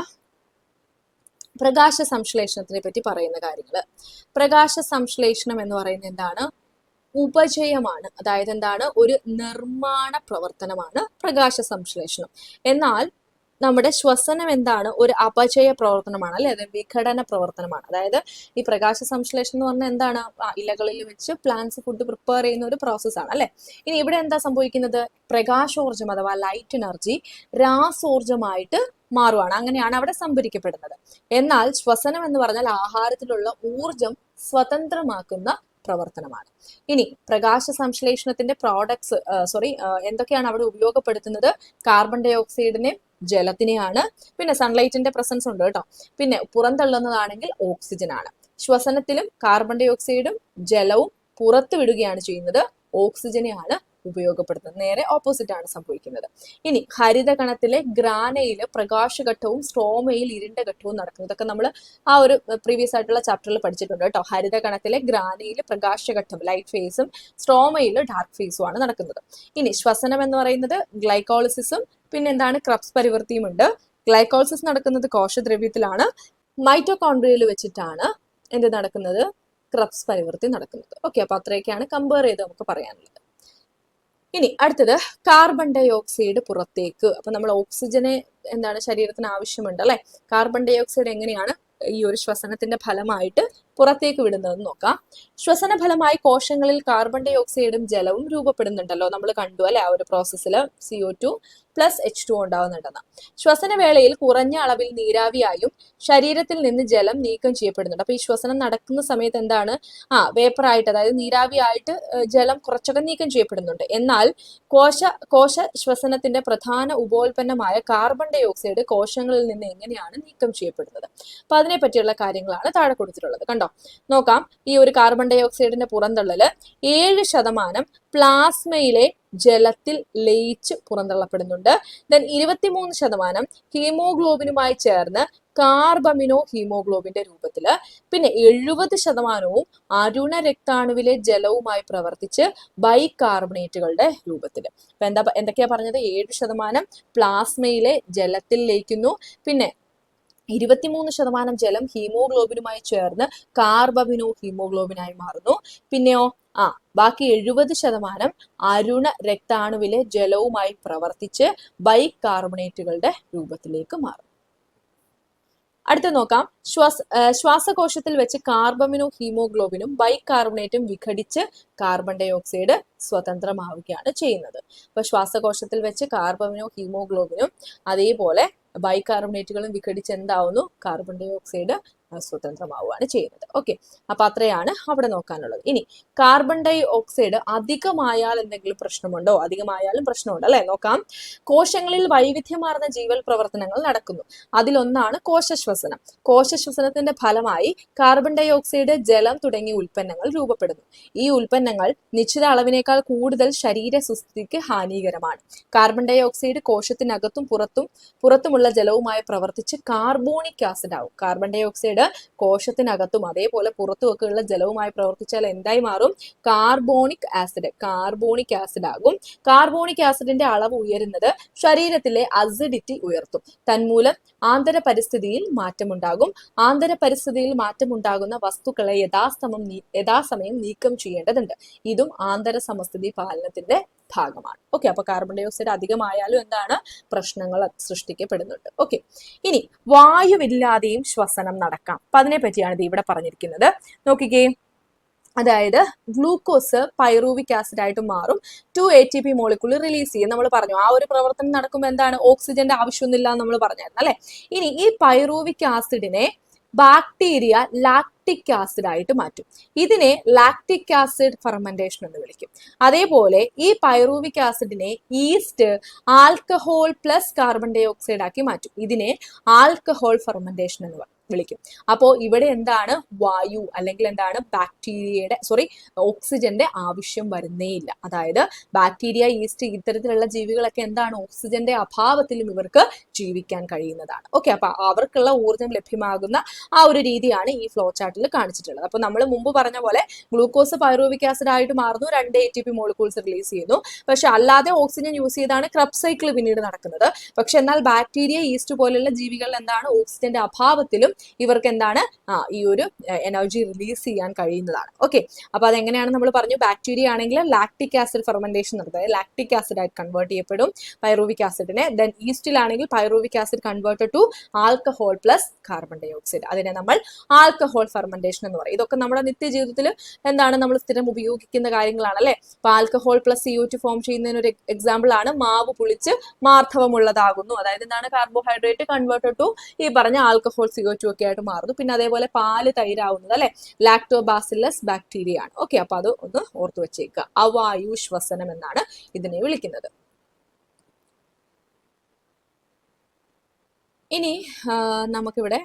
പ്രകാശ സംശ്ലേഷണത്തിനെ പറ്റി പറയുന്ന കാര്യങ്ങൾ. പ്രകാശ സംശ്ലേഷണം എന്ന് പറയുന്നത് എന്താണ്? ഉപചയമാണ്. അതായത് എന്താണ്? ഒരു നിർമ്മാണ പ്രവർത്തനമാണ് പ്രകാശ സംശ്ലേഷണം. എന്നാൽ നമ്മുടെ ശ്വസനം എന്താണ്? ഒരു അപചയ പ്രവർത്തനമാണ്, അല്ലെ? അത് വിഘടന പ്രവർത്തനമാണ്. അതായത് ഈ പ്രകാശ സംശ്ലേഷണം എന്ന് പറഞ്ഞാൽ എന്താണ്? ഇലകളിൽ വെച്ച് പ്ലാന്റ്സ് ഫുഡ് പ്രിപ്പയർ ചെയ്യുന്ന ഒരു പ്രോസസ്സാണ്, അല്ലെ? ഇനി ഇവിടെ എന്താ സംഭവിക്കുന്നത്? പ്രകാശോർജം അഥവാ ലൈറ്റ് എനർജി രാസോർജമായിട്ട് മാറുവാണ്. അങ്ങനെയാണ് അവിടെ സംഭരിക്കപ്പെടുന്നത്. എന്നാൽ ശ്വസനം എന്ന് പറഞ്ഞാൽ ആഹാരത്തിലുള്ള ഊർജം സ്വതന്ത്രമാക്കുന്ന പ്രവർത്തനമാണ്. ഇനി പ്രകാശ സംശ്ലേഷണത്തിന്റെ പ്രോഡക്ട്സ് എന്തൊക്കെയാണ് അവിടെ ഉപയോഗപ്പെടുത്തുന്നത്? കാർബൺ ഡൈ ഓക്സൈഡിനെ, ജലത്തിനെയാണ്. പിന്നെ സൺലൈറ്റിന്റെ പ്രസൻസ് ഉണ്ട് കേട്ടോ. പിന്നെ പുറന്തള്ളുന്നതാണെങ്കിൽ ഓക്സിജൻ ആണ്. ശ്വസനത്തിലും കാർബൺ ഡൈ ഓക്സൈഡും ജലവും പുറത്തു വിടുകയാണ് ചെയ്യുന്നത്, ഓക്സിജനെയാണ് ഉപയോഗപ്പെടുത്തുന്നത്. നേരെ ഓപ്പോസിറ്റ് ആണ് സംഭവിക്കുന്നത്. ഇനി ഹരിതകണത്തിലെ ഗ്രാനയില് പ്രകാശഘട്ടവും സ്ട്രോമയിൽ ഇരുണ്ട ഘട്ടവും നടക്കുന്നത്. ഇതൊക്കെ നമ്മൾ ആ ഒരു പ്രീവിയസ് ആയിട്ടുള്ള ചാപ്റ്ററിൽ പഠിച്ചിട്ടുണ്ട് കേട്ടോ. ഹരിതകണത്തിലെ ഗ്രാനയില് പ്രകാശഘട്ടം ലൈറ്റ് ഫേസും സ്ട്രോമയിൽ ഡാർക്ക് ഫേസും ആണ് നടക്കുന്നത്. ഇനി ശ്വസനം എന്ന് പറയുന്നത് ഗ്ലൈക്കോളിസിസും പിന്നെ എന്താണ്? ക്രബ്സ് പരിവൃത്തിയും ഉണ്ട്. ഗ്ലൈക്കോളിസിസ് നടക്കുന്നത് കോശദ്രവ്യത്തിലാണ്. മൈറ്റോകോൺഡ്രിയയിൽ വെച്ചിട്ടാണ് എന്ത് നടക്കുന്നത്? ക്രബ്സ് പരിവൃത്തി നടക്കുന്നത്. ഓക്കെ, അപ്പൊ അത്രയൊക്കെയാണ് കമ്പയർ ചെയ്ത് നമുക്ക് പറയാനുള്ളത്. ഇനി അടുത്തത് കാർബൺ ഡൈ ഓക്സൈഡ് പുറത്തേക്ക്. അപ്പൊ നമ്മൾ ഓക്സിജനെ എന്താണ് ശരീരത്തിന് ആവശ്യമുണ്ട്, അല്ലെ? കാർബൺ ഡൈ ഓക്സൈഡ് എങ്ങനെയാണ് ഈ ഒരു ശ്വസനത്തിന്റെ ഫലമായിട്ട് പുറത്തേക്ക് വിടുന്നതെന്ന് നോക്കാം. ശ്വസന ഫലമായി കോശങ്ങളിൽ കാർബൺ ഡൈ ഓക്സൈഡും ജലവും രൂപപ്പെടുന്നുണ്ടല്ലോ, നമ്മൾ കണ്ടു അല്ലെ? ആ ഒരു പ്രോസസ്സിൽ CO2 പ്ലസ് H2O ഉണ്ടാവുന്നുണ്ടെന്ന്. ശ്വസനവേളയിൽ കുറഞ്ഞ അളവിൽ നീരാവിയായും ശരീരത്തിൽ നിന്ന് ജലം നീക്കം ചെയ്യപ്പെടുന്നുണ്ട്. അപ്പൊ ഈ ശ്വസനം നടക്കുന്ന സമയത്ത് എന്താണ്? വേപ്പറായിട്ട്, അതായത് നീരാവിയായിട്ട് ജലം കുറച്ചൊക്കെ നീക്കം ചെയ്യപ്പെടുന്നുണ്ട്. എന്നാൽ കോശ ശ്വസനത്തിന്റെ പ്രധാന ഉപോൽപ്പന്നമായ കാർബൺ ഡൈ ഓക്സൈഡ് കോശങ്ങളിൽ നിന്ന് എങ്ങനെയാണ് നീക്കം ചെയ്യപ്പെടുന്നത്? അപ്പൊ അതിനെ പറ്റിയുള്ള കാര്യങ്ങളാണ് താഴെ കൊടുത്തിട്ടുള്ളത്. കണ്ടോ, നോക്കാം. ഈ ഒരു കാർബൺ ഡൈ ഓക്സൈഡിന്റെ പുറന്തള്ളല് 7% പ്ലാസ്മയിലെ ജലത്തിൽ ലയിച്ച് പുറന്തള്ളപ്പെടുന്നുണ്ട്. ദെൻ 23% ഹീമോഗ്ലോബിനുമായി ചേർന്ന് കാർബമിനോ ഹീമോഗ്ലോബിന്റെ രൂപത്തില്. പിന്നെ 70% അരുണ രക്താണുവിലെ ജലവുമായി പ്രവർത്തിച്ച് ബൈകാർബണേറ്റുകളുടെ രൂപത്തില്. അപ്പൊ എന്തൊക്കെയാ പറഞ്ഞത്? 7% പ്ലാസ്മയിലെ ജലത്തിൽ ലയിക്കുന്നു. പിന്നെ 23% ജലം ഹീമോഗ്ലോബിനുമായി ചേർന്ന് കാർബമിനോ ഹീമോഗ്ലോബിനായി മാറുന്നു. പിന്നെയോ ബാക്കി 70% അരുണ രക്താണുവിലെ ജലവുമായി പ്രവർത്തിച്ച് ബൈകാർബണേറ്റുകളുടെ രൂപത്തിലേക്ക് മാറും. അടുത്ത നോക്കാം. ശ്വാസകോശത്തിൽ വെച്ച് കാർബമിനും ഹീമോഗ്ലോബിനും ബൈകാർബണേറ്റും വിഘടിച്ച് കാർബൺ ഡൈ ഓക്സൈഡ് സ്വതന്ത്രമാവുകയാണ് ചെയ്യുന്നത്. അപ്പൊ ശ്വാസകോശത്തിൽ വെച്ച് കാർബമിനും ഹീമോഗ്ലോബിനും അതേപോലെ ബൈകാർബണേറ്റുകളും വിഘടിച്ച് എന്താവുന്നു? കാർബൺ ഡൈ ഓക്സൈഡ് സ്വതന്ത്രമാവുകയാണ് ചെയ്യുന്നത്. ഓക്കെ, അപ്പൊ അത്രയാണ് അവിടെ നോക്കാനുള്ളത്. ഇനി കാർബൺ ഡൈ ഓക്സൈഡ് അധികമായാൽ എന്തെങ്കിലും പ്രശ്നമുണ്ടോ? അധികമായാലും പ്രശ്നമുണ്ട്, അല്ലെ? നോക്കാം. കോശങ്ങളിൽ വൈവിധ്യമാർന്ന ജീവൽ പ്രവർത്തനങ്ങൾ നടക്കുന്നു. അതിലൊന്നാണ് കോശശ്വസനം. കോശശ്വസനത്തിന്റെ ഫലമായി കാർബൺ ഡൈ ഓക്സൈഡ്, ജലം തുടങ്ങിയ ഉൽപ്പന്നങ്ങൾ രൂപപ്പെടുന്നു. ഈ ഉൽപ്പന്നങ്ങൾ നിശ്ചിത അളവിനേക്കാൾ കൂടുതൽ ശരീര സുസ്ഥിതിക്ക് ഹാനികരമാണ്. കാർബൺ ഡൈ ഓക്സൈഡ് കോശത്തിനകത്തും പുറത്തുമുള്ള ജലവുമായി പ്രവർത്തിച്ച് കാർബോണിക് ആസിഡ് ആവും. കാർബൺ ഡൈ ഓക്സൈഡ് കോശത്തിനകത്തും അതേപോലെ പുറത്തുമൊക്കെയുള്ള ജലവുമായി പ്രവർത്തിച്ചാൽ എന്തായി മാറും? കാർബോണിക് ആസിഡ് ആകും. കാർബോണിക് ആസിഡിന്റെ അളവ് ഉയരുന്നത് ശരീരത്തിലെ അസിഡിറ്റി ഉയർത്തും. തന്മൂലം ആന്തര പരിസ്ഥിതിയിൽ മാറ്റമുണ്ടാകും. ആന്തര പരിസ്ഥിതിയിൽ മാറ്റമുണ്ടാകുന്ന വസ്തുക്കളെ യഥാസമയം നീക്കം ചെയ്യേണ്ടതുണ്ട്. ഇതും ആന്തര സമസ്ഥിതി പാലനത്തിന്റെ ഭാഗമാണ്. ഓക്കെ, അപ്പൊ കാർബൺ ഡൈ ഓക്സൈഡ് അധികമായാലും എന്താണ്? പ്രശ്നങ്ങൾ സൃഷ്ടിക്കപ്പെടുന്നുണ്ട്. ഓക്കെ, ഇനി വായുവില്ലാതെയും ശ്വസനം നടക്കാം. അപ്പൊ അതിനെ പറ്റിയാണ് ഇത് ഇവിടെ പറഞ്ഞിരിക്കുന്നത്. നോക്കിക്കേ, അതായത് ഗ്ലൂക്കോസ് പൈറൂവിക് ആസിഡ് ആയിട്ട് മാറും. 2 ATP മോളിക്യൂൾ റിലീസ് ചെയ്യും. നമ്മൾ പറഞ്ഞു ആ ഒരു പ്രവർത്തനം നടക്കുമ്പോൾ എന്താണ്? ഓക്സിജന്റെ ആവശ്യമൊന്നുമില്ല എന്ന് നമ്മൾ പറഞ്ഞായിരുന്നു, അല്ലെ? ഇനി ഈ പൈറൂവിക് ആസിഡിനെ ബാക്ടീരിയ ലാക്ടിക് ആസിഡ് ആയിട്ട് മാറ്റും. ഇതിനെ ലാക്ടിക് ആസിഡ് ഫെർമെന്റേഷൻ എന്ന് വിളിക്കും. അതേപോലെ ഈ പൈറൂവിക് ആസിഡിനെ yeast alcohol plus carbon dioxide ആക്കി മാറ്റും. ഇതിനെ ആൽക്കഹോൾ ഫെർമെന്റേഷൻ എന്ന് പറയും. വിളിക്കും. അപ്പോൾ ഇവിടെ എന്താണ് വായു അല്ലെങ്കിൽ എന്താണ് ഓക്സിജന്റെ ആവശ്യം വരുന്നേ ഇല്ല. അതായത് ബാക്ടീരിയ, ഈസ്റ്റ് ഇത്തരത്തിലുള്ള ജീവികളൊക്കെ എന്താണ് ഓക്സിജന്റെ അഭാവത്തിലും ഇവർക്ക് ജീവിക്കാൻ കഴിയുന്നതാണ്. ഓക്കെ, അപ്പൊ അവർക്കുള്ള ഊർജ്ജം ലഭ്യമാകുന്ന ആ ഒരു രീതിയാണ് ഈ ഫ്ലോ ചാർട്ടിൽ കാണിച്ചിട്ടുള്ളത്. അപ്പൊ നമ്മൾ മുമ്പ് പറഞ്ഞ പോലെ ഗ്ലൂക്കോസ് പൈറുവിക് ആസിഡ് ആയിട്ട് മാറുന്നു, 2 ATP മോളിക്യൂൾസ് റിലീസ് ചെയ്യുന്നു. പക്ഷെ അല്ലാതെ ഓക്സിജൻ യൂസ് ചെയ്താണ് ക്രബ് സൈക്കിൾ പിന്നീട് നടക്കുന്നത്. പക്ഷെ എന്നാൽ ബാക്ടീരിയ, ഈസ്റ്റ് പോലുള്ള ജീവികളിൽ എന്താണ് ഓക്സിജന്റെ അഭാവത്തിലും ഇവർക്ക് എന്താണ് ഈ ഒരു എനർജി റിലീസ് ചെയ്യാൻ കഴിയുന്നതാണ്. ഓക്കെ, അപ്പൊ അതെങ്ങനെയാണ് നമ്മൾ പറഞ്ഞു. ബാക്ടീരിയ ആണെങ്കിൽ ലാക്ടിക് ആസിഡ് ഫെർമെന്റേഷൻ നടത്തുന്നത്, ലാക്ടിക് ആസിഡ് ആയിട്ട് കൺവേർട്ട് ചെയ്യപ്പെടും പൈറുവിക് ആസിഡിനെ. ദെൻ ഈസ്റ്റിലാണെങ്കിൽ pyruvic acid converted to alcohol plus carbon dioxide, അതിനെ നമ്മൾ ആൽക്കഹോൾ ഫെർമെന്റേഷൻ എന്ന് പറയും. ഇതൊക്കെ നമ്മുടെ നിത്യജീവിതത്തിൽ എന്താണ് നമ്മൾ സ്ഥിരം ഉപയോഗിക്കുന്ന കാര്യങ്ങളാണ് അല്ലെ. അപ്പൊ ആൽക്കഹോൾ പ്ലസ് CO2 ഫോം ചെയ്യുന്നതിന് ഒരു എക്സാമ്പിൾ ആണ് മാവ് പുളിച്ച് മാർദ്ധവമുള്ളതാകുന്നു. അതായത് എന്താണ് കാർബോഹൈഡ്രേറ്റ് കൺവേർട്ടഡ് ടു ഈ പറഞ്ഞ ആൽക്കഹോൾ CO2 ഒക്കെ ആയിട്ട് മാറുന്നു. പിന്നെ അതേപോലെ പാല് തൈരാവുന്നത് അല്ലെ ലാക്ടോബാസില്ലസ് ബാക്ടീരിയ ആണ്. ഓക്കെ, അപ്പൊ അത് ഒന്ന് ഓർത്തു വെച്ചേക്കുക. അവായു ശ്വസനം എന്നാണ് ഇതിനെ വിളിക്കുന്നത്. ഇനി നമുക്കിവിടെ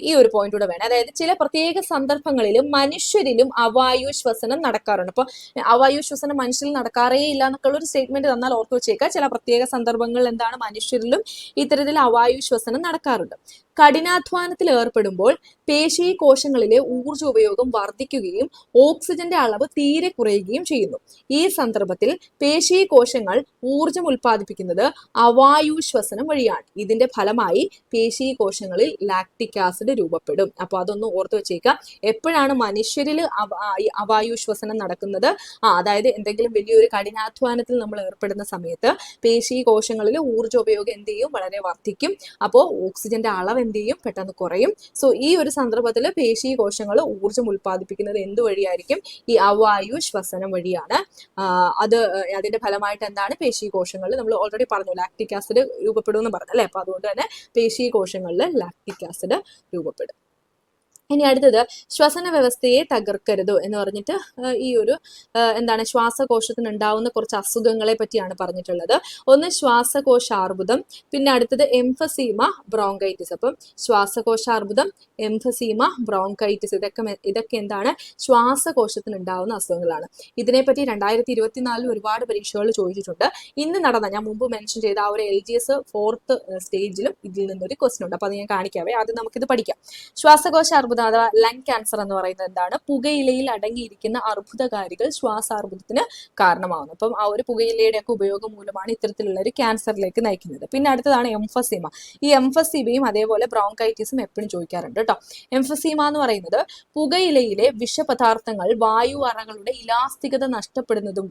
ഈ ഒരു പോയിന്റ് കൂടെ വേണം. അതായത് ചില പ്രത്യേക സന്ദർഭങ്ങളിലും മനുഷ്യരിലും അവായു ശ്വസനം നടക്കാറുണ്ട്. അപ്പൊ അവായു ശ്വസനം മനുഷ്യരിൽ നടക്കാറേ ഇല്ല എന്നൊക്കെയുള്ള ഒരു സ്റ്റേറ്റ്മെന്റ് തന്നാൽ ഓർത്തു വെച്ചേക്കുക. ചില പ്രത്യേക സന്ദർഭങ്ങളിൽ എന്താണ് മനുഷ്യരിലും ഇത്തരത്തിൽ അവായു ശ്വസനം നടക്കാറുണ്ട്. കഠിനാധ്വാനത്തിൽ ഏർപ്പെടുമ്പോൾ പേശി കോശങ്ങളിലെ ഊർജ്ജ ഉപയോഗം വർദ്ധിക്കുകയും ഓക്സിജന്റെ അളവ് തീരെ കുറയുകയും ചെയ്യുന്നു. ഈ സന്ദർഭത്തിൽ പേശി കോശങ്ങൾ ഊർജ്ജം ഉൽപ്പാദിപ്പിക്കുന്നത് അവായു ശ്വസനം വഴിയാണ്. ഇതിന്റെ ഫലമായി പേശി കോശങ്ങളിൽ ലാക്ടിക് ആസിഡ് രൂപപ്പെടും. അപ്പൊ അതൊന്ന് ഓർത്ത് വെച്ചേക്കുക. എപ്പോഴാണ് മനുഷ്യരിൽ അവായു ശ്വസനം നടക്കുന്നത്? അതായത് എന്തെങ്കിലും വലിയൊരു കഠിനാധ്വാനത്തിൽ നമ്മൾ ഏർപ്പെടുന്ന സമയത്ത് പേശി കോശങ്ങളിൽ ഊർജ്ജോപയോഗം എന്ത് ചെയ്യും? വളരെ വർദ്ധിക്കും. അപ്പോൾ ഓക്സിജന്റെ അളവ് എന്ത് ചെയ്യും? പെട്ടെന്ന് കുറയും. സോ ഈ ഒരു സന്ദർഭത്തിൽ പേശി കോശങ്ങൾ ഊർജ്ജം ഉൽപ്പാദിപ്പിക്കുന്നത് എന്ത് വഴിയായിരിക്കും? ഈ അവായു ശ്വസനം വഴിയാണ്. അതിന്റെ ഫലമായിട്ട് എന്താണ് പേശി കോശങ്ങളിൽ നമ്മൾ ഓൾറെഡി പറഞ്ഞു ലാക്ടിക് ആസിഡ് രൂപപ്പെടും എന്ന് പറഞ്ഞു അല്ലെ. അപ്പൊ അതുകൊണ്ട് തന്നെ പേശി കോശങ്ങളിൽ ലാക്ടിക് ആസിഡ് രൂപപ്പെടും. ഇനി അടുത്തത് ശ്വസന വ്യവസ്ഥയെ തകർക്കരുത് എന്ന് പറഞ്ഞിട്ട് ഈ ഒരു എന്താണ് ശ്വാസകോശത്തിന് ഉണ്ടാവുന്ന കുറച്ച് അസുഖങ്ങളെ പറ്റിയാണ് പറഞ്ഞിട്ടുള്ളത്. ഒന്ന് ശ്വാസകോശാർബുദം, പിന്നെ അടുത്തത് എംഫസീമ, ബ്രോങ്കൈറ്റിസ്. അപ്പം ശ്വാസകോശാർബുദം, എംഫസീമ, ബ്രോങ്കൈറ്റിസ് ഇതൊക്കെ എന്താണ് ശ്വാസകോശത്തിന് ഉണ്ടാവുന്ന അസുഖങ്ങളാണ്. ഇതിനെപ്പറ്റി 2024 ഒരുപാട് പരീക്ഷകൾ ചോദിച്ചിട്ടുണ്ട്. ഇന്ന് നടന്ന ഞാൻ മുമ്പ് മെൻഷൻ ചെയ്ത ആ ഒരു LGS 4th സ്റ്റേജിലും ഇതിൽ നിന്നൊരു ക്വസ്റ്റൻ ഉണ്ട്. അപ്പൊ അത് ഞാൻ കാണിക്കാവേ. ആദ്യം നമുക്കിത് പഠിക്കാം. ശ്വാസകോശാർബുദം അഥവാ ലങ് ക്യാൻസർ എന്ന് പറയുന്നത് എന്താണ്? പുകയിലയിൽ അടങ്ങിയിരിക്കുന്ന അർബുദകാരികൾ ശ്വാസാർബുദത്തിന് കാരണമാവുന്നു. അപ്പം ആ ഒരു പുകയിലയുടെ ഒക്കെ ഉപയോഗം മൂലമാണ് ഇത്തരത്തിലുള്ള ഒരു ക്യാൻസറിലേക്ക് നയിക്കുന്നത്. പിന്നെ അടുത്തതാണ് എംഫസീമ. ഈ എംഫസീമയും അതേപോലെ ബ്രോങ്കൈറ്റിസും എപ്പോഴും ചോദിക്കാറുണ്ട് കേട്ടോ. എംഫസീമ എന്ന് പറയുന്നത് പുകയിലയിലെ വിഷപദാർത്ഥങ്ങൾ വായു അറകളുടെ ഇലാസ്തികത നഷ്ടപ്പെടുന്നതും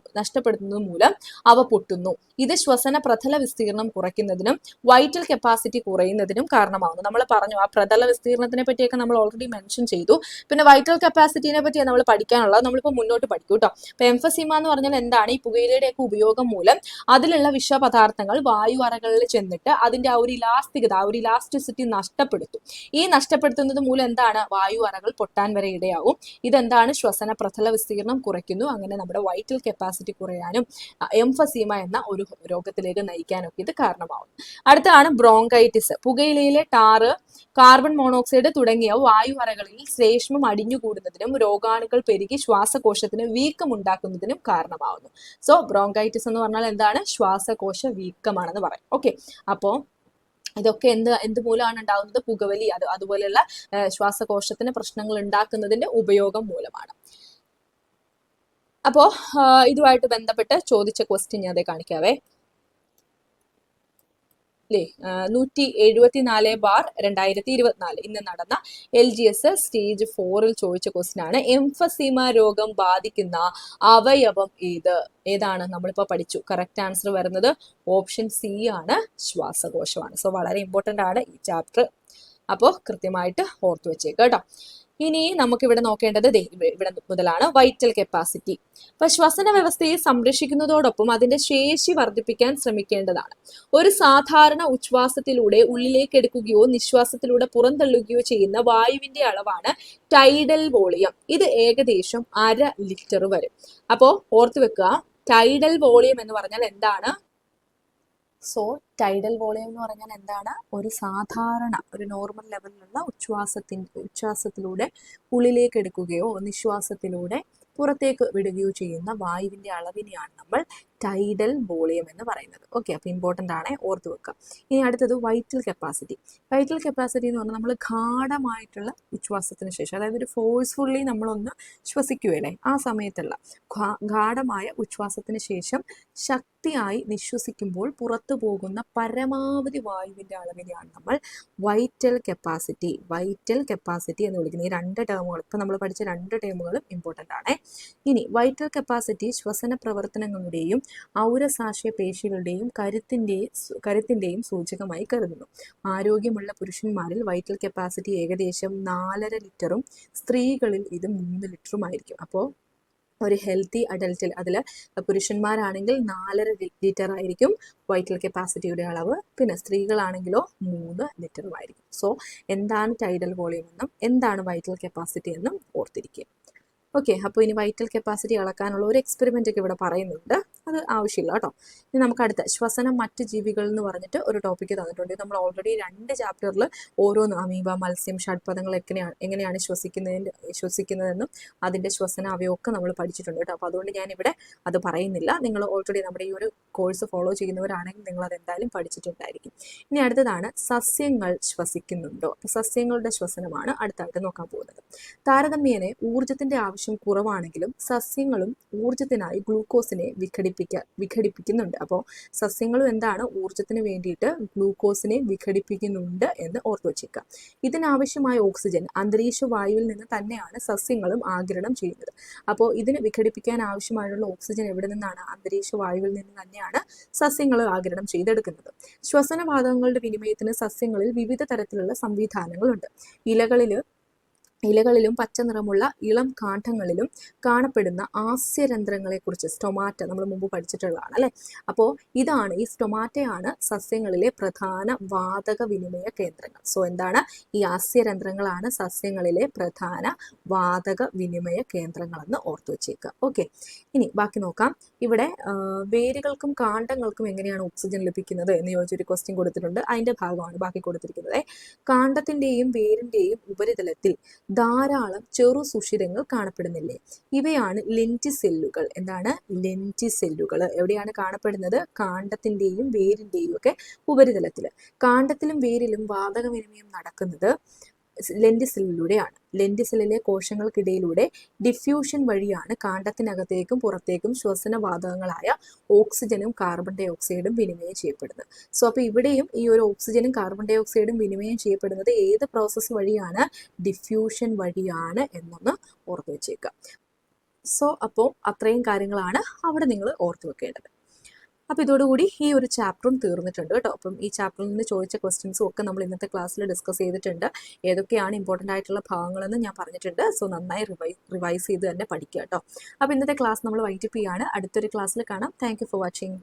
മൂലം അവ പൊട്ടുന്നു. ഇത് ശ്വസന പ്രതല വിസ്തീർണം കുറയ്ക്കുന്നതിനും വൈറ്റൽ കപ്പാസിറ്റി കുറയുന്നതിനും കാരണമാവുന്നു. നമ്മൾ പറഞ്ഞു ആ പ്രതല വിസ്തീർണത്തിനെ പറ്റിയൊക്കെ നമ്മൾ ഓൾറെഡി മെൻഷൻ ചെയ്തു. പിന്നെ വൈറ്റൽ കപ്പാസിറ്റിനെ പറ്റിയാണ് നമ്മൾ പഠിക്കാനുള്ളത്. നമ്മളിപ്പോൾ മുന്നോട്ട് പഠിക്കും കേട്ടോ. അപ്പൊ എംഫസീമ എന്ന് പറഞ്ഞാൽ എന്താണ്? ഈ പുകയിലയുടെയൊക്കെ ഉപയോഗം മൂലം അതിലുള്ള വിഷപദാർത്ഥങ്ങൾ വായു അറകളിൽ ചെന്നിട്ട് അതിന്റെ ആ ഒരു ഇലാസ്റ്റിസിറ്റി നഷ്ടപ്പെടുത്തും. ഈ നഷ്ടപ്പെടുത്തുന്നത് മൂലം എന്താണ്? വായു അറകൾ പൊട്ടാൻ വരെ ഇടയാവും. ഇതെന്താണ്? ശ്വസന പ്രതല വിസ്തീർണം കുറയ്ക്കുന്നു. അങ്ങനെ നമ്മുടെ വൈറ്റൽ കപ്പാസിറ്റി കുറയാനും എംഫസീമ എന്ന ഒരു രോഗത്തിലേക്ക് നയിക്കാനൊക്കെ ഇത് കാരണമാവും. അടുത്താണ് ബ്രോങ്കൈറ്റിസ്. പുകയിലയിലെ ടാറ്, കാർബൺ മോണോക്സൈഡ് തുടങ്ങിയ വായു അറകളിൽ ശ്ലേഷ്മം അടിഞ്ഞുകൂടുന്നതിനും രോഗാണുക്കൾ പെരുകി ശ്വാസകോശത്തിന് വീക്കം ഉണ്ടാക്കുന്നതിനും കാരണമാവുന്നു. സോ ബ്രോങ്കൈറ്റിസ് എന്ന് പറഞ്ഞാൽ എന്താണ്? ശ്വാസകോശ വീക്കമാണെന്ന് പറയും. ഓക്കെ, അപ്പോ ഇതൊക്കെ എന്ത് മൂലമാണ് ഉണ്ടാകുന്നത്? പുകവലി അതുപോലെയുള്ള ശ്വാസകോശത്തിന് പ്രശ്നങ്ങൾ ഉണ്ടാക്കുന്നതിന്റെ ഉപയോഗം മൂലമാണ്. അപ്പോ ഇതുമായിട്ട് ബന്ധപ്പെട്ട് ചോദിച്ച ക്വസ്റ്റ്യൻ ഞാൻ കാണിക്കാവേ. 174/2024 ഇന്ന് നടന്ന LGS സ്റ്റേജ് 4 ചോദിച്ച ക്വസ്റ്റ്യൻ ആണ്. എംഫസീമ രോഗം ബാധിക്കുന്ന അവയവം ഏതാണ്? നമ്മളിപ്പോ പഠിച്ചു. കറക്റ്റ് ആൻസർ വരുന്നത് ഓപ്ഷൻ C ആണ്, ശ്വാസകോശമാണ്. സോ വളരെ ഇമ്പോർട്ടന്റ് ആണ് ഈ ചാപ്റ്റർ. അപ്പോൾ കൃത്യമായിട്ട് ഓർത്തു വെച്ചേക്കുക കേട്ടോ. ഇനി നമുക്കിവിടെ നോക്കേണ്ടത് ഇവിടെ മുതലാണ് വൈറ്റൽ കപ്പാസിറ്റി. അപ്പൊ ശ്വസന വ്യവസ്ഥയെ സംരക്ഷിക്കുന്നതോടൊപ്പം അതിന്റെ ശേഷി വർദ്ധിപ്പിക്കാൻ ശ്രമിക്കേണ്ടതാണ്. ഒരു സാധാരണ ഉച്ഛ്വാസത്തിലൂടെ ഉള്ളിലേക്ക് എടുക്കുകയോ നിശ്വാസത്തിലൂടെ പുറന്തള്ളുകയോ ചെയ്യുന്ന വായുവിന്റെ അളവാണ് ടൈഡൽ വോളിയം. ഇത് ഏകദേശം 1/2 ലിറ്റർ വരും. അപ്പോ ഓർത്തു വെക്കുക, ടൈഡൽ വോളിയം എന്ന് പറഞ്ഞാൽ എന്താണ്? സോ ടൈഡൽ വോളിയം എന്ന് പറഞ്ഞാൽ എന്താണ്? ഒരു സാധാരണ ഒരു നോർമൽ ലെവലിലുള്ള ഉച്ഛ്വാസത്തിലൂടെ ഉള്ളിലേക്ക് എടുക്കുകയോ നിശ്വാസത്തിലൂടെ പുറത്തേക്ക് വിടുകയോ ചെയ്യുന്ന വായുവിന്റെ അളവിനെയാണ് നമ്മൾ ടൈഡൽ വോളിയം എന്ന് പറയുന്നത്. ഓക്കെ, അപ്പോൾ ഇമ്പോർട്ടൻ്റ് ആണ്, ഓർത്ത് വെക്കുക. ഇനി അടുത്തത് വൈറ്റൽ കപ്പാസിറ്റി. വൈറ്റൽ കപ്പാസിറ്റി എന്ന് പറഞ്ഞാൽ നമ്മൾ ഗാഢമായിട്ടുള്ള ഉച്ഛ്വാസത്തിന് ശേഷം, അതായത് ഒരു ഫോഴ്സ്ഫുള്ളി നമ്മളൊന്ന് ശ്വസിക്കുകയല്ലേ, ആ സമയത്തുള്ള ഗാഢമായ ഉച്ഛ്വാസത്തിന് ശേഷം ശക്തിയായി നിശ്വസിക്കുമ്പോൾ പുറത്തു പോകുന്ന പരമാവധി വായുവിൻ്റെ അളവിനെയാണ് നമ്മൾ വൈറ്റൽ കപ്പാസിറ്റി എന്ന് വിളിക്കുന്നത്. ഈ രണ്ട് ടേമുകൾ, ഇപ്പം നമ്മൾ പഠിച്ച രണ്ട് ടേമുകളും ഇമ്പോർട്ടൻ്റ് ആണ്. ഇനി വൈറ്റൽ കപ്പാസിറ്റി ശ്വസന പ്രവർത്തനങ്ങളുടെയും ഔരസാശ്യ പേശികളുടെയും കരുത്തിൻ്റെയും സൂചകമായി കരുതുന്നു. ആരോഗ്യമുള്ള പുരുഷന്മാരിൽ വൈറ്റൽ കപ്പാസിറ്റി ഏകദേശം 4.5 ലിറ്ററും സ്ത്രീകളിൽ ഇത് 3 ലിറ്ററുമായിരിക്കും. അപ്പോൾ ഒരു ഹെൽത്തി അഡൽറ്റിൽ, അതിൽ പുരുഷന്മാരാണെങ്കിൽ 4.5 ലിറ്റർ ആയിരിക്കും വൈറ്റൽ കപ്പാസിറ്റിയുടെ അളവ്, പിന്നെ സ്ത്രീകളാണെങ്കിലോ 3 ലിറ്ററുമായിരിക്കും. സോ എന്താണ് ടൈഡൽ വോളിയം എന്നും എന്താണ് വൈറ്റൽ കപ്പാസിറ്റി എന്നും ഓർത്തിരിക്കുക. ഓക്കെ, അപ്പോൾ ഇനി വൈറ്റൽ കപ്പാസിറ്റി അളക്കാനുള്ള ഒരു എക്സ്പെരിമെൻ്റ് ഒക്കെ ഇവിടെ പറയുന്നുണ്ട്, അത് ആവശ്യമില്ല കേട്ടോ. ഇനി നമുക്ക് അടുത്ത ശ്വസനം മറ്റ് ജീവികൾ എന്ന് പറഞ്ഞിട്ട് ഒരു ടോപ്പിക്ക് തന്നിട്ടുണ്ട്. നമ്മൾ ഓൾറെഡി 2 ചാപ്റ്ററിൽ ഓരോന്ന് അമീബ, മത്സ്യം, ഷഡ്പദങ്ങൾ എങ്ങനെയാണ് ശ്വസിക്കുന്നതെന്നും അതിൻ്റെ ശ്വസന അവയൊക്കെ നമ്മൾ പഠിച്ചിട്ടുണ്ട് കേട്ടോ. അപ്പോൾ അതുകൊണ്ട് ഞാനിവിടെ അത് പറയുന്നില്ല. നിങ്ങൾ ഓൾറെഡി നമ്മുടെ ഈ ഒരു കോഴ്സ് ഫോളോ ചെയ്യുന്നവരാണെങ്കിൽ നിങ്ങൾ അതെന്തായാലും പഠിച്ചിട്ടുണ്ടായിരിക്കും. ഇനി അടുത്തതാണ് സസ്യങ്ങൾ ശ്വസിക്കുന്നുണ്ടോ. സസ്യങ്ങളുടെ ശ്വസനമാണ് അടുത്തായിട്ട് നോക്കാൻ പോകുന്നത്. താരതമ്യേന ഊർജത്തിൻ്റെ ആവശ്യം കുറവാണെങ്കിലും സസ്യങ്ങളും ഊർജത്തിനായി ഗ്ലൂക്കോസിനെ വിഘടിപ്പിക്കുന്നുണ്ട്. അപ്പോൾ സസ്യങ്ങളും എന്താണ്, ഊർജത്തിന് വേണ്ടിയിട്ട് ഗ്ലൂക്കോസിനെ വിഘടിപ്പിക്കുന്നുണ്ട് എന്ന് ഓർത്തു വച്ചേക്കുക. ഇതിനാവശ്യമായ ഓക്സിജൻ അന്തരീക്ഷ വായുവിൽ നിന്ന് തന്നെയാണ് സസ്യങ്ങളും ആഗിരണം ചെയ്യുന്നത്. അപ്പോൾ ഇതിന് വിഘടിപ്പിക്കാൻ ആവശ്യമായുള്ള ഓക്സിജൻ എവിടെ നിന്നാണ്? അന്തരീക്ഷ വായുവിൽ നിന്ന് തന്നെയാണ് സസ്യങ്ങൾ ആഗിരണം ചെയ്തെടുക്കുന്നത്. ശ്വസനവാതകങ്ങളുടെ വിനിമയത്തിന് സസ്യങ്ങളിൽ വിവിധ തരത്തിലുള്ള സംവിധാനങ്ങളുണ്ട്. ഇലകളിലും പച്ച നിറമുള്ള ഇളം കാണ്ഡങ്ങളിലും കാണപ്പെടുന്ന ആസ്യരന്ധ്രങ്ങളെക്കുറിച്ച്, സ്റ്റൊമാറ്റ നമ്മൾ മുമ്പ് പഠിച്ചിട്ടുള്ളതാണ് അല്ലേ. അപ്പോൾ ഈ സ്റ്റൊമാറ്റയാണ് സസ്യങ്ങളിലെ പ്രധാന വാതക വിനിമയ കേന്ദ്രങ്ങൾ. സോ എന്താണ്, ഈ ആസ്യരന്ധ്രങ്ങളാണ് സസ്യങ്ങളിലെ പ്രധാന വാതക വിനിമയ കേന്ദ്രങ്ങളെന്ന് ഓർത്തു വച്ചേക്കുക. ഓക്കെ, ഇനി ബാക്കി നോക്കാം. ഇവിടെ വേരുകൾക്കും കാണ്ഡങ്ങൾക്കും എങ്ങനെയാണ് ഓക്സിജൻ ലഭിക്കുന്നത് എന്ന് ചോദിച്ചൊരു ക്വസ്റ്റ്യൻ കൊടുത്തിട്ടുണ്ട്. അതിൻ്റെ ഭാഗമാണ് ബാക്കി കൊടുത്തിരിക്കുന്നത്. കാണ്ഡത്തിൻ്റെയും വേരിൻ്റെയും ഉപരിതലത്തിൽ ധാരാളം ചെറു സുഷിരങ്ങൾ കാണപ്പെടുന്നില്ലേ? ഇവയാണ് ലെന്റിസെല്ലുകൾ. എന്താണ്? ലെന്റിസെല്ലുകൾ. എവിടെയാണ് കാണപ്പെടുന്നത്? കാണ്ഡത്തിൻ്റെയും വേരിൻ്റെയും ഒക്കെ ഉപരിതലത്തിൽ. കാണ്ഡത്തിലും വേരിലും വാതക വിനിമയം നടക്കുന്നത് ലെന്റിസെല്ലിലൂടെയാണ്. ലെന്റിസെല്ലിലെ കോശങ്ങൾക്കിടയിലൂടെ ഡിഫ്യൂഷൻ വഴിയാണ് കാണ്ഡത്തിനകത്തേക്കും പുറത്തേക്കും ശ്വസനവാതകങ്ങളായ ഓക്സിജനും കാർബൺ ഡൈ ഓക്സൈഡും വിനിമയം ചെയ്യപ്പെടുന്നത്. സോ അപ്പോൾ ഇവിടെയും ഈ ഒരു ഓക്സിജനും കാർബൺ ഡൈ ഓക്സൈഡും വിനിമയം ചെയ്യപ്പെടുന്നത് ഏത് പ്രോസസ്സ് വഴിയാണ്? ഡിഫ്യൂഷൻ വഴിയാണ് എന്നൊന്ന് ഓർത്തു വെച്ചേക്കുക. സോ അപ്പോൾ അത്രയും കാര്യങ്ങളാണ് അവിടെ നിങ്ങൾ ഓർത്തു വെക്കേണ്ടത്. അപ്പോൾ ഇതോടുകൂടി ഈ ഒരു ചാപ്റ്ററും തീർന്നിട്ടുണ്ട് കേട്ടോ. അപ്പം ഈ ചാപ്റ്ററിൽ നിന്ന് ചോദിച്ച ക്വസ്റ്റ്യൻസും ഒക്കെ നമ്മൾ ഇന്നത്തെ ക്ലാസ്സിൽ ഡിസ്കസ് ചെയ്തിട്ടുണ്ട്. ഏതൊക്കെയാണ് ഇമ്പോർട്ടൻ്റ് ആയിട്ടുള്ള ഭാഗങ്ങളെന്ന് ഞാൻ പറഞ്ഞിട്ടുണ്ട്. സോ നന്നായി റിവൈസ് ചെയ്ത് തന്നെ പഠിക്കുക കേട്ടോ. അപ്പോൾ ഇന്നത്തെ ക്ലാസ് നമ്മൾ വൈൻഡപ്പ് ചെയ്യാണ്. അടുത്തൊരു ക്ലാസ്സിൽ കാണാം. Thank you for watching.